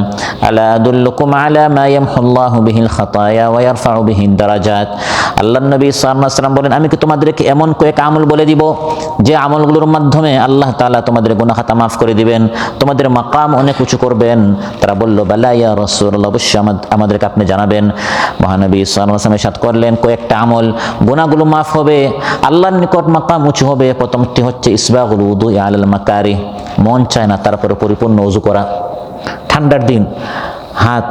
ألا أدلكم على ما يمحو الله به الخطايا ويرفع به الدرجات। আল্লাহর নবী সাল্লাল্লাহু আলাইহি ওয়াসাল্লাম বলেন, আমি কি তোমাদেরকে এমন কয়েক আমল বলে দিব যে আমলগুলোর মাধ্যমে আল্লাহ তাআলা তোমাদের গুনাহ খাতা মাফ করে দিবেন, তোমাদের মাকাম অনেক উঁচু করবেন। তারা বলল, বালা ইয়া রাসূলুল্লাহ, অবশ্যই আমাদেরকে আপনি জানাবেন। মহানবী সাল্লাল্লাহু আলাইহি ওয়াসাল্লাম ইরশাদ করলেন, কয়েকটা আমল, গুনাহগুলো মাফ হবে, আল্লাহর নিকট মাকাম উঁচু হবে। প্রথমটি হচ্ছে ইসবাগুল উযু আলাল মাকারিহ, মন চায় না তারপরে পরিপূর্ণ ওযু করা। ঠান্ডার দিন হাত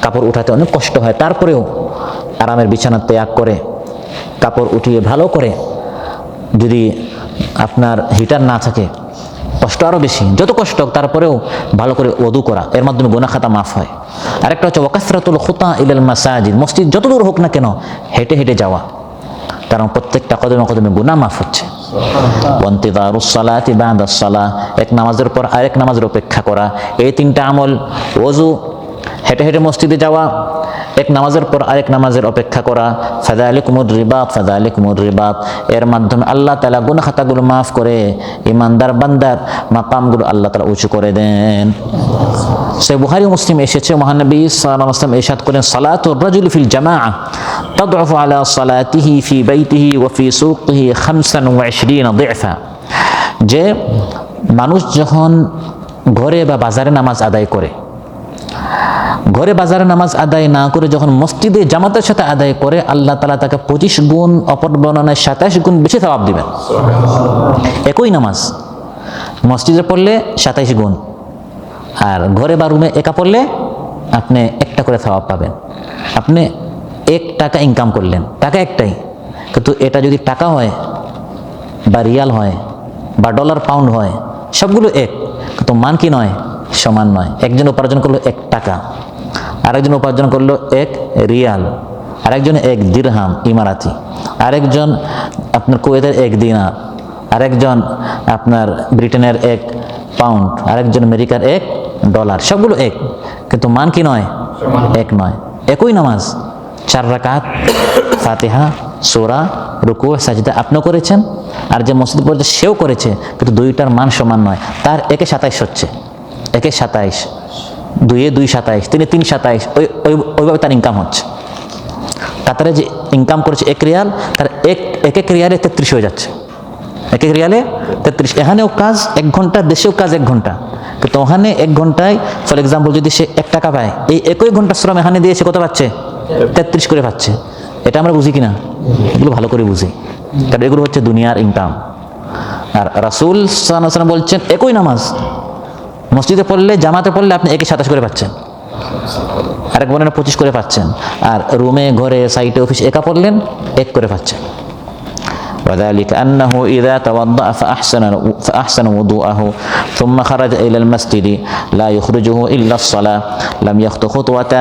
কাপড় উঠাতে অনেক কষ্ট হয়, তারপরেও আরামের বিছানা ত্যাগ করে কাপড় উঠিয়ে ভালো করে, যদি আপনার হিটার না থাকে কষ্ট আরও বেশি, যত কষ্ট হোক তারপরেও ভালো করে ওযু করা, এর মাধ্যমে গুনাহ খাতা মাফ হয়। আরেকটা হচ্ছে ওয়াকাসরাতুল খুতা ইলাল মাসাজিদ, মসজিদ যত দূর হোক না কেন হেঁটে হেঁটে যাওয়া, কারণ প্রত্যেকটা কদমে কদমে গুনাহ মাফ হচ্ছে। ওয়ান্তিযারুস সালাতি বা'দাস সালাহ, এক নামাজের পর আরেক নামাজের অপেক্ষা করা, এই তিনটা আমল, ওযু, হেঁটে হেঁটে মসজিদে যাওয়া, এক নামাজের পর আরেক নামাজের অপেক্ষা করা, ফাযালিকুমুর রিবাত ফাযালিকুমুর রিবাত, এর মাধ্যমে আল্লাহ তাআলা গুনাহ খাতাগুলো মাফ করে ইমানদার বান্দার মাকামগুলো আল্লাহ তাআলা উঁচু করে দেন। সহিহ বুখারী ও মুসলিম এসেছে, মহানবী সাল্লাল্লাহু আলাইহি ওয়াসাল্লাম ইরশাদ করেন, সালাতুর রাজুলি ফিল জামাআহ তাদউফু আলা সালাতিহি ফি বাইতিহি ওয়া ফি সুকিহি 25 দিফা, যে মানুষ যখন ঘরে বা বাজারে নামাজ আদায় করে, ঘরে বাজারে নামাজ আদায় না করে যখন মসজিদে জামাতের সাথে আদায় করে, আল্লাহ তাআলা তাকে 25 গুণ, অপর বর্ণনায় 27 গুণ বেশি সওয়াব দিবেন। একই নামাজ মসজিদে পড়লে 27 গুণ, আর ঘরে বা রুমে একা পড়লে আপনি একটা করে সওয়াব পাবেন। আপনি 1 টাকা ইনকাম করলেন, টাকা একটাই, কিন্তু এটা যদি টাকা হয় বা রিয়াল হয় বা ডলার পাউন্ড হয়, সবগুলো এক, কিন্তু মান কি নয়, সমান নয়। একজন উপার্জন করলো 1 টাকা, আরেকজন উপার্জন করলো 1 রিয়াল, আরেকজন 1 দিরহাম ইমারাতি, আরেকজন আপনার কুয়েতের 1 দিনার, আরেকজন আপনার ব্রিটেনের 1 পাউন্ড, আরেকজন আমেরিকার 1 ডলার, সবগুলো এক, কিন্তু মান কি নয়, এক নয়। একই নামাজ 4 রাকাত, ফাতিহা, সূরা, রুকু, সাজদা আপনিও করেছেন, আর যে মসজিদ পড়ছে সেও করেছে, কিন্তু দুইটার মান সমান নয়। তার 1-এ 27 হচ্ছে, 1-এ 27, 2-এ 2 27, 3-এ 3 27, ওইভাবে তার ইনকাম হচ্ছে। কাতারে যে ইনকাম করেছে 1 রিয়াল, তার এক রিয়ালে 33 হয়ে যাচ্ছে, 1 রিয়ালে 33। এখানেও কাজ 1 ঘন্টা, দেশেও কাজ 1 ঘন্টা, কিন্তু ওখানে 1 ঘন্টায় ফর এক্সাম্পল যদি সে 1 টাকা পায়, এই একই ঘন্টা শ্রম এখানে দিয়ে সে কত পাচ্ছে, 33 করে পাচ্ছে। এটা আমরা বুঝি কিনা? এগুলো ভালো করে বুঝি, কারণ এগুলো হচ্ছে দুনিয়ার ইনকাম। আর রাসূল সাল্লাল্লাহু আলাইহি ওয়াসাল্লাম বলছেন, একই নামাজ মসজিদে পড়লে, জামাতে পড়লে আপনি 1-এ 27 করে পাচ্ছেন, আরেক বর্ণনা 25 করে পাচ্ছেন, আর রুমে, ঘরে, সাইটে, অফিস একা পড়লেন 1 করে পাচ্ছেন। وذلك أنه إذا توضأ فأحسن وضوءه ثم خرج إلى المسجد لا يخرجه إلا الصلاة لم يخطو خطوة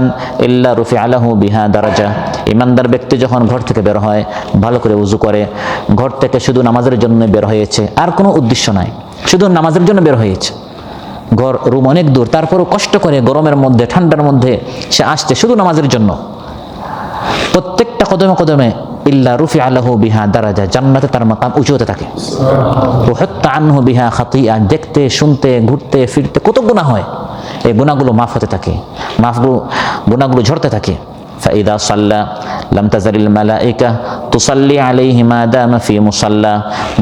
إلا رفع له بها درجة। ইমানদার ব্যক্তি যখন ঘর থেকে বের হয়, ভালো করে ওযু করে, ঘর থেকে শুধু নামাজের জন্য বের হয়েছে, আর কোনো উদ্দেশ্য নাই, শুধু নামাজের জন্য বের হয়েছে, ঘর রুম অনেক দূর, তারপরও কষ্ট করে গরমের মধ্যে, ঠান্ডার মধ্যে সে আসছে শুধু নামাজের জন্য, প্রত্যেকটা কদমে কদমে ইল্লা রুফিআ লাহু বিহা দারাজা, জান্নাতে তার মাকাম উঁচু হতে থাকে। ওয়া হাত্তা আনহু বিহা খাতিআ, দেখতে, শুনতে, ঘুরতে ফিরতে কত গুনাহ হয়, এই গুনাহগুলো মাফ হতে থাকে, গুনাহগুলো ঝরতে থাকে। ফাইদা সাল্লা লাম তাজালিল মালাইকা তুসাল্লি আলাইহি মা দামা ফি মুসাল্লা,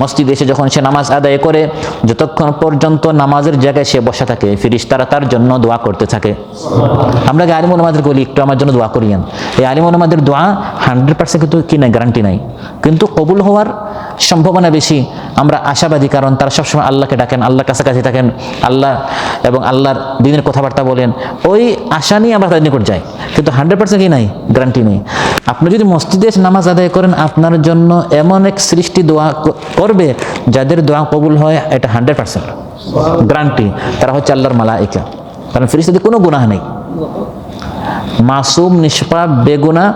মসজিদে এসে যখন সে নামাজ আদায় করে, যতক্ষণ পর্যন্ত নামাজের জায়গায় সে বসা থাকে, ফেরেশতারা তার জন্য দোয়া করতে থাকে। আমরা যে আলিম ওলামাদের বলি একটু আমার জন্য দোয়া করিয়েন, এই আলিম ওলামাদের দোয়া 100% কিন্তু কি নাই, গ্যারান্টি নাই, কিন্তু কবুল হওয়ার সম্ভাবনা বেশি। আমরা আশাবাদী, কারণ তারা সবসময় আল্লাহকে ডাকেন, আল্লাহর কাছাকাছি থাকেন, আল্লাহ এবং আল্লাহর দিনের কথাবার্তা বলেন, ওই আশা নিয়ে আমরা তাদের নিকট যাই, কিন্তু 100% কি নাই, গ্যারান্টি নেই। আপনি যদি মসজিদে নামাজ আদায় করেন, আপনার জন্য এমন এক সৃষ্টি দোয়া করবে যাদের দোয়া কবুল হয়, এটা 100% গ্যারান্টি। তারা হচ্ছে আল্লাহর মালায়েকা, কারণ ফেরেশতাদের কোনো গুনাহ নেই, মাসুম, নিষ্পাপ, বেগুনাহ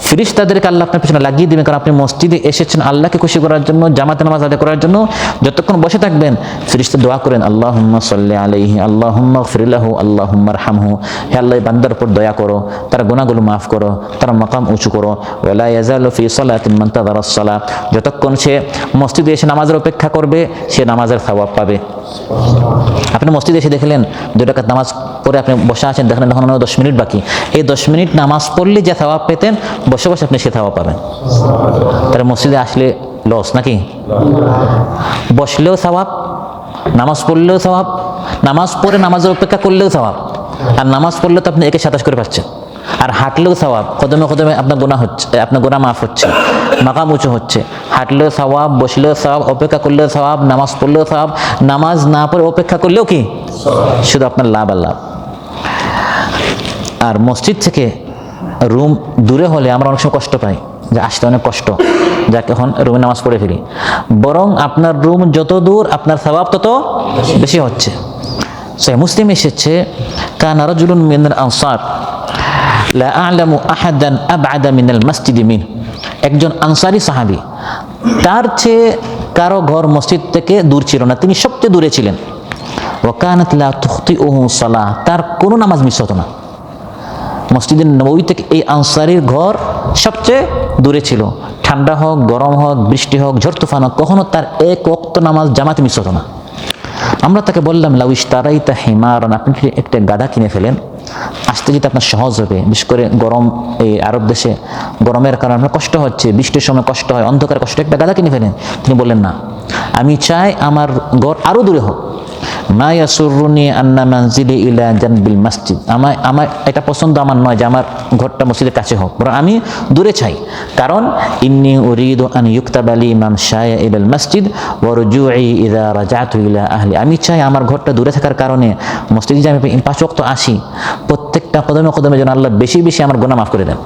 ফেরেশতাদেরকে আল্লাহ আপনার পিছনে লাগিয়ে দিবেন, কারণ আপনি মসজিদে এসেছেন আল্লাহকে খুশি করার জন্য, জামাতে নামাজ আদায় করার জন্য। যতক্ষণ বসে থাকবেন ফেরেশতা দোয়া করেন, আল্লাহুম্মা সাল্লি আলাইহি, আল্লাহুম্মা গফির লাহু, আল্লাহুম্মা আরহামহু। হে আল্লাহ, এই বান্দার উপর দয়া করো, তার গুনাহগুলো মাফ করো, তার মাকাম উঁচু করো। ওয়ালা ইয়াজালু ফি সালাতিন মান তাযারাস সালাহ, যতক্ষণ সে মসজিদে এসে নামাজের অপেক্ষা করবে সে নামাজের সওয়াব পাবে। আপনি মসজিদে এসে দেখলেন 2 রাকাত নামাজ পরে আপনি বসে আছেন, দেখলেন এখন 10 মিনিট বাকি, এই 10 মিনিট নামাজ পড়লে যে সওয়াব পেতেন বসে বসে আপনি সে সওয়াব পাবেন। তাহলে মসজিদে আসলে লস নাকি? বসলেও সওয়াব, নামাজ পড়লেও সওয়াব, নামাজ পড়ে নামাজের অপেক্ষা করলেও সওয়াব, আর নামাজ পড়লে তো আপনি 1-27 করে পাচ্ছেন। আর হাঁটলেও সওয়াব, কদমে কদমে আপনার গুনাহ হচ্ছে, আপনার গুনাহ মাফ হচ্ছে, মাকাম উঁচু হচ্ছে। হাঁটলেও সওয়াব, বসলেও সওয়াব, অপেক্ষা করলেও সওয়াব, নামাজ পড়লেও সওয়াব, নামাজ না পড়ে অপেক্ষা করলেও কি শুধু আপনার লাভ আর লাভ। আর মসজিদ থেকে রুম দূরে হলে আমরা অনেক সময় কষ্ট পাই, যে আসতে অনেক কষ্ট, যাকে এখন রুমে নামাজ পড়ে ফিরি। বরং আপনার রুম যত দূর আপনার সওয়াব তত বেশি হচ্ছে। সহিহ মুসলিম এসেছে, কানা রাজুলুন মিনাল আনসার লা আ'লামু আহাদান আবআদা মিনাল মাসজিদি মিনহু, একজন আনসারী সাহাবী, তার চেয়ে কারো ঘর মসজিদ থেকে দূর ছিল না, তিনি সবচেয়ে দূরে ছিলেন। ওয়া কানাত লা তুখতিউহু সালাহ, তার কোনো নামাজ মিস হতো না। মসজিদের নববী থেকে এই আনসারীর ঘর সবচেয়ে দূরে ছিল, ঠান্ডা হোক, গরম হোক, বৃষ্টি হোক, ঝড় তুফান হোক, কখনো তার এক ওয়াক্ত নামাজ জামাতে মিস হতো না। আমরা তাকে বললাম, লাউ ইশতারাইতা হিমারান, আপনি একটা গাধা কিনে ফেলেন, আসতে যেতে আপনার সহজ হবে। বিশেষ করে গরম, এই আরব দেশে গরমের কারণে আপনার কষ্ট হচ্ছে, বৃষ্টির সময় কষ্ট হয়, অন্ধকার কষ্ট, একটা গাধা কিনে ফেলেন। তিনি বললেন, না, আমি চাই আমার ঘর আরও দূরে হোক। মা ইয়াসুরুনি আন্না মানজিলি ইলা জানবিল মসজিদ, আমার এটা পছন্দ আমার নয় যে আমার ঘরটা মসজিদের কাছে হোক, বরং আমি দূরে চাই। কারণ ইন্নী উরিদু আন ইউকতাবা লি মামশায়া ইলাল মসজিদ ওয়া রুজুই ইযা রাজাতু ইলা আহলি, আমি চাই আমার ঘরটা দূরে থাকার কারণে মসজিদে যে আমি 5 ওয়াক্ত আসি, প্রত্যেকটা কদমে কদমে যেন আল্লাহ বেশি বেশি আমার গুনাহ মাফ করে দেন,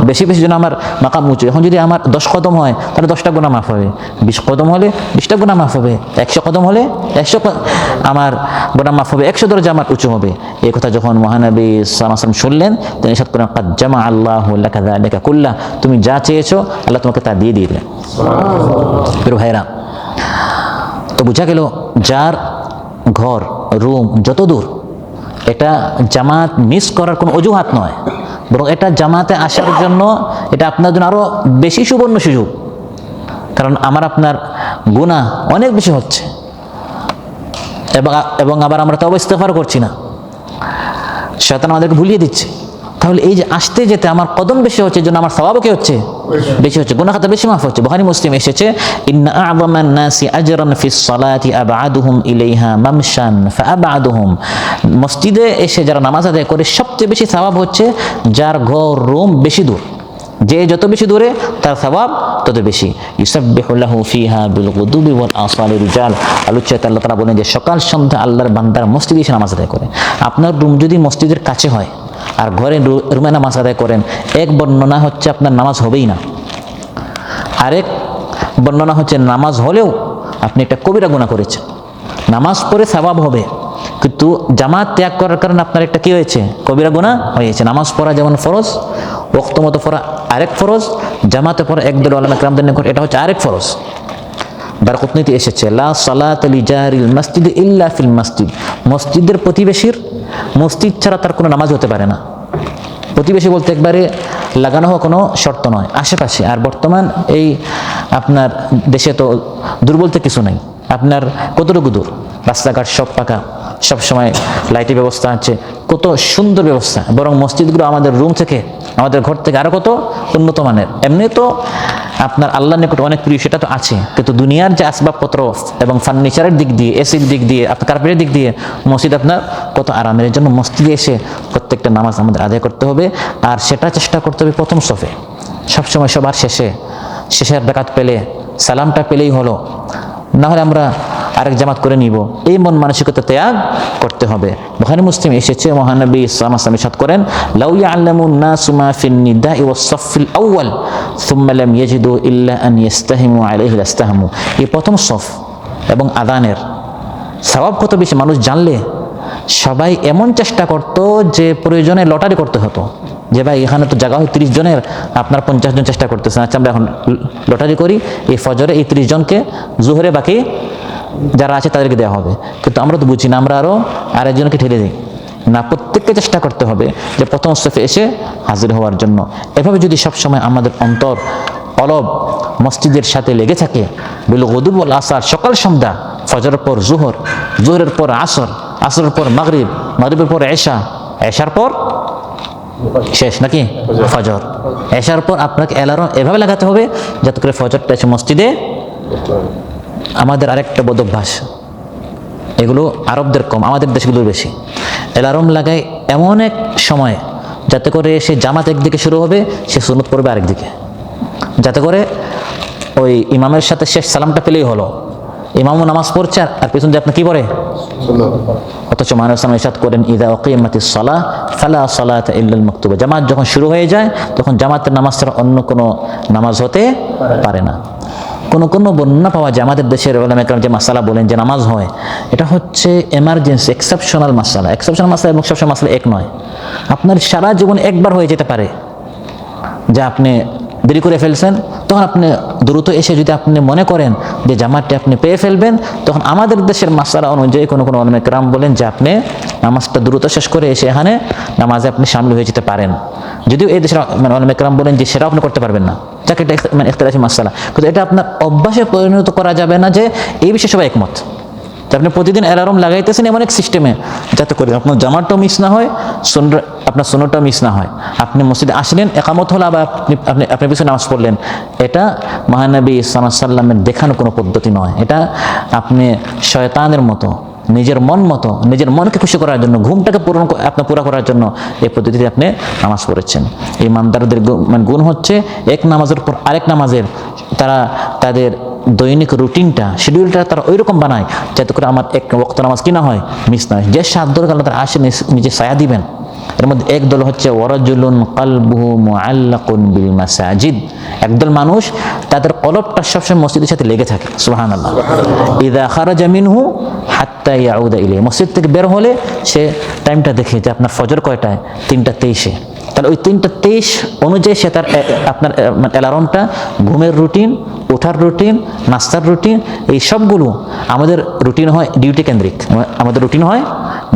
বেশি বেশি যেন আমার মাকাম উঁচু। এখন যদি আমার 10 কদম হয় তাহলে 10টা গুনাহ মাফ হবে, 20 কদম হলে 20টা গুনাহ মাফ হবে, 100 কদম হলে 100 আমার গুনাহ মাফ হবে, 100 দরজা আমার উঁচু হবে। এই কথা যখন মহানবী সাল্লাল্লাহু আলাইহি ওয়াসাল্লাম শুনলেন, তিনি ইরশাদ করেন, কাদ জামা আল্লাহু লাকা যালিকা কুল্লা, তুমি যা চেয়েছো আল্লাহ তোমাকে তা দিয়ে দিলেন। প্রিয় ভাইরা, তো বোঝা গেল যার ঘর রুম যত দূর, এটা জামাত মিস করার কোনো অজুহাত নয়, বরং এটা জামাতে আসার জন্য এটা আপনার জন্য আরো বেশি সুবর্ণ সুযোগ। কারণ আমার আপনার গুনাহ অনেক বেশি হচ্ছে, এবং আবার আমরা তওবা ইস্তেগফার করছি না, শয়তান আমাদেরকে ভুলিয়ে দিচ্ছে। তাহলে এই যে আসতে যেতে আমার কদম বেশি হচ্ছে, জন্য আমার সওয়াবও কি হচ্ছে বেশি হচ্ছে, গুনাহ খাতা বেশি মাফ হচ্ছে। বুখারী মুসলিম এসেছে, ইন্না আ'যামান নাসি আজরান ফিস সালাতি আবআদুহুম ইলাইহা মামশান ফাআবআদুহুম, মসজিদে এসে যারা নামাজ আদায় করে সবচেয়ে বেশি সওয়াব হচ্ছে যার ঘর রুম বেশি দূর, যে যত বেশি দূরে তার সওয়াব তত বেশি। ইউসাব্বিহু লাহু ফিহা বিল গুদুবি ওয়াল আসালি রিজাল, আলোচ্যতে আল্লাহ তাআলা বলেন যে সকাল সন্ধ্যা আল্লাহর বান্দার মসজিদে এসে নামাজ আদায় করে। আপনার রুম যদি মসজিদের কাছে হয় আর ঘরে রুমে নামাজ আদায় করেন, এক বর্ণনা হচ্ছে আপনার নামাজ হবেই না, আরেক বর্ণনা হচ্ছে নামাজ হলেও আপনি একটা কবিরা গুনাহ করেছেন। নামাজ পড়ে সওয়াব হবে, কিন্তু জামাত ত্যাগ করার কারণে আপনার একটা কি হয়েছে, কবিরা গুনাহ হয়েছে। নামাজ পড়া যেমন ফরজ, ওয়াক্ত মতো পড়া আরেক ফরজ, জামাতে পড়া একদল উলামা কিরামদের নিকট এটা হচ্ছে আরেক ফরজ। দারকুতনিতে এসেছে, লা সালাতা লিজারিল মসজিদ ইল্লা ফিল মসজিদ, মসজিদের প্রতিবেশীর মসজিদ ছাড়া তার কোনো নামাজ হতে পারে না। প্রতিবেশী বলতে একবারে লাগানো হওয়া কোনো শর্ত নয়, আশেপাশে। আর বর্তমান এই আপনার দেশে তো দূর বলতে কিছু নেই, আপনার কতটুকু দূর, রাস্তাঘাট সব পাকা, সব সময় লাইটের ব্যবস্থা আছে, কত সুন্দর ব্যবস্থা। বরং মসজিদগুলো আমাদের রুম থেকে, আমাদের ঘর থেকে আরো কত উন্নত মানের। এমনি তো আপনার আল্লাহর নিকট অনেক প্রিয়, সেটা তো আছে, কিন্তু দুনিয়ার যে আসবাবপত্র এবং ফার্নিচারের দিক দিয়ে, এসির দিক দিয়ে, আপনার কার্পেটের দিক দিয়ে মসজিদ আপনার কত আরামের। এর জন্য মসজিদে এসে প্রত্যেকটা নামাজ আমাদের আদায় করতে হবে, আর সেটা চেষ্টা করতে হবে প্রথম সফে, সবসময় সবার শেষের রাকাত পেলে সালামটা পেলেই হলো, না হলে আমরা আরেক জামাত করে নিব, এই মন মানসিকতা ত্যাগ করতে হবে। বুখারী মুসলিম এসেছে, মহানবী সাল্লাল্লাহু আলাইহি ওয়াসাল্লাম ইরশাদ করেন, লাউ ইয়া'লামুন নাসু মা ফিন নিদাই ওয়াস সাফিল আউয়াল সুম্মা লাম ইয়াজিদু ইল্লা আন ইস্তাহিমু আলাইহি লাস্তাহামু, এই প্রথম সফ এবং আযানের সওয়াব কত বেশি মানুষ জানলে সবাই এমন চেষ্টা করত যে প্রয়োজনে লটারি করতে হতো। যে ভাই এখানে তো জায়গা হয় 30 জনের, আপনার 50 জন চেষ্টা করতেছেন, আচ্ছা আমরা এখন লটারি করি, এই ফজরে এই 30 জনকে, জোহরে বাকি যারা আছে তাদেরকে দেওয়া হবে। কিন্তু আমরা তো বুঝি না, আমরা আরও আরেকজনকে ঠেলে দিই না। প্রত্যেককে চেষ্টা করতে হবে যে প্রথম সফে এসে হাজির হওয়ার জন্য। এভাবে যদি সবসময় আমাদের অন্তর অলব মসজিদের সাথে লেগে থাকে, বিল গুদুব ওয়াল আসার, সকাল সন্ধ্যা, ফজরের পর জোহর, জোহরের পর আসর, আসরের পর মাগরিব, মাগরিবের পর এশা, এশার পর শেষ নাকি ফজর, এশার পর আপনাকে অ্যালার্ম এভাবে লাগাতে হবে যাতে করে ফজরটা এসে মসজিদে। আমাদের আরেকটা বদ অভ্যাস, এগুলো আরবদের কম, আমাদের দেশগুলোর বেশি। অ্যালার্ম লাগায় এমন এক সময় যাতে করে সে জামাত একদিকে শুরু হবে, সে সুন্নত পড়বে আরেকদিকে, যাতে করে ওই ইমামের সাথে শেষ সালামটা পেলেই হলো। ইমামও নামাজ পড়ছে আর পিছন দিয়ে আপনি কি পড়ে, অথচ মানুষ ইরশাদ করেন ইযা উকিমাতিস সালাহ ফালা সালাতা ইল্লাল মাকতুবা। জামাত যখন শুরু হয়ে যায় তখন জামাতের নামাজ ছাড়া অন্য কোনো নামাজ হতে পারে না। কোনো বর্ণনা পাওয়া যায় আমাদের দেশের উলামা ইকরাম যে মাসালা বলেন যে নামাজ হয়, এটা হচ্ছে এমার্জেন্সি, এক্সেপশনাল মাসালা। এক্সেপশনাল মাসালা এবং সবসময় মাসালা এক নয়। আপনার সারা জীবন একবার হয়ে যেতে পারে যে আপনি দেরি করে ফেলছেন, তখন আপনি দ্রুত এসে যদি আপনি মনে করেন যে জামাতটি আপনি পেয়ে ফেলবেন, তখন আমাদের দেশের মাসালা অনুযায়ী কোনো উলামা ইকরাম বলেন যে আপনি নামাজটা দ্রুত শেষ করে এসে এখানে নামাজে আপনি শামিল হয়ে যেতে পারেন। যদিও এই দেশের উলামা ইকরাম বলেন যে সেটাও আপনি করতে পারবেন না, যাকে এটা ইখতিলাফি মাসালা, কিন্তু এটা আপনার অভ্যাসে পরিণত করা যাবে না যে এই বিষয়ে সবাই একমত। যে আপনি প্রতিদিন অ্যালার্ম লাগাইতেছেন এমন এক সিস্টেমে যাতে করে আপনার জামাতটাও মিস না হয়, আপনার সুন্নতটাও মিস না হয়। আপনি মসজিদে আসলেন, একামত হলো, আবার আপনি পিছনে নামাজ পড়লেন, এটা মহানবী সাল্লাল্লাহু আলাইহি ওয়াসাল্লামের দেখানো কোনো পদ্ধতি নয়। এটা আপনি শয়তানের মতো, নিজের মন মতো, নিজের মনকে খুশি করার জন্য, ঘুমটাকে পুরা করার জন্য এই পদ্ধতিতে আপনি নামাজ পড়েছেন। এই ইমানদারদের গুণ হচ্ছে এক নামাজের পর আরেক নামাজের তারা তাদের দৈনিক রুটিনটা, শিডিউলটা তারা ওই রকম বানায় যাতে করে আমার এক ওয়াক্ত নামাজ কি না হয়, মিস না হয়। যে 7 দল আল্লাহ তাআলা আসে নিজে ছায়া দিবেন, এর মধ্যে এক দল হচ্ছে ওয়ারাজুলুন কালবুহু মুআল্লাকুন বিল মাসাজিদ। একদল মানুষ তাদের কলবটা সবসময় মসজিদের সাথে লেগে থাকে। সুবহানাল্লাহ। ইযা খারাজা মিনহু হাত্তা ইয়াউদা ইলাইহি, মসজিদ থেকে বের হলে সে টাইমটা দেখে যে আপনার ফজর কয়টায়, 3:23। তাহলে ওই 3:23 অনুযায়ী সে তার আপনার অ্যালার্মটা, ঘুমের রুটিন, ওঠার রুটিন, নাস্তার রুটিন, এই সবগুলো আমাদের রুটিন হয় ডিউটি কেন্দ্রিক। আমাদের রুটিন হয়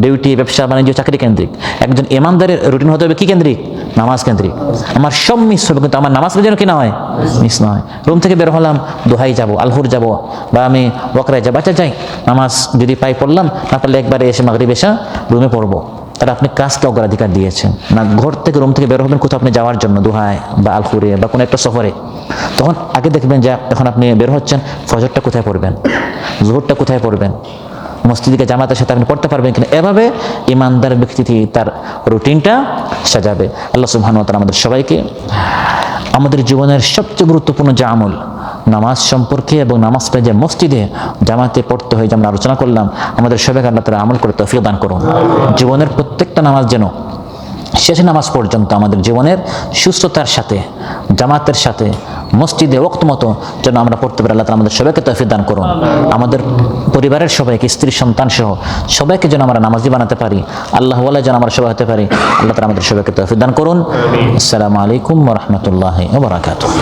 ডিউটি, ব্যবসা বাণিজ্য, চাকরি কেন্দ্রিক। একজন ইমানদারের রুটিন হতে হবে কি কেন্দ্রিক, নামাজ কেন্দ্রিক। আমার সব মিস হবে কিন্তু আমার নামাজটা যেন কি না হয়, মিস না হয়। রুম থেকে বের হলাম, দোহাই যাব, আলহুর যাব, বা আমি বকরায় যাব, আচ্ছা যাই, নামাজ যদি পাই পড়লাম, না পারলে একবারে এসে মাগরিব এসা রুমে পড়বো। তাহলে আপনি কাজকে অগ্রাধিকার দিয়েছেন না। ঘর থেকে রুম থেকে বের হবেন কোথাও আপনি যাওয়ার জন্য, দোহায় বা আলখুরে বা কোনো একটা সফরে, তখন আগে দেখবেন যে এখন আপনি বের হচ্ছেন, ফজরটা কোথায় পড়বেন, জোহরটা কোথায় পড়বেন, মসজিদে জামাতের সাথে আপনি পড়তে পারবেন কিনা। এভাবে ইমানদার ব্যক্তি তার রুটিনটা সাজাবে। আল্লাহ সুবহানাহু ওয়া তাআলা আমাদের সবাইকে আমাদের জীবনের সবচেয়ে গুরুত্বপূর্ণ যে আমল নামাজ সম্পর্কে এবং নামাজটা যে মসজিদে জামাতে পড়তে হয়, যে আমরা আলোচনা করলাম, আমাদের সবাইকে আল্লাহ তাআলা আমল করে তৌফিক দান করুন। জীবনের প্রত্যেকটা নামাজ যেন শেষ নামাজ পর্যন্ত আমাদের জীবনের সুস্থতার সাথে, জামাতের সাথে, মসজিদে ওয়াক্ত মতো যেন আমরা পড়তে পারি। আল্লাহ তাআলা আমাদের সবাইকে তৌফিক দান করুন। আমাদের পরিবারের সবাইকে, স্ত্রী সন্তান সহ সবাইকে যেন আমরা নামাজি বানাতে পারি, আল্লাহ ওয়ালা যেন আমরা সবাই হতে পারি। আল্লাহ তাআলা আমাদের সবাইকে তৌফিক দান করুন। আসসালামু আলাইকুম ওয়া রাহমাতুল্লাহি ওয়া বারাকাতুহু।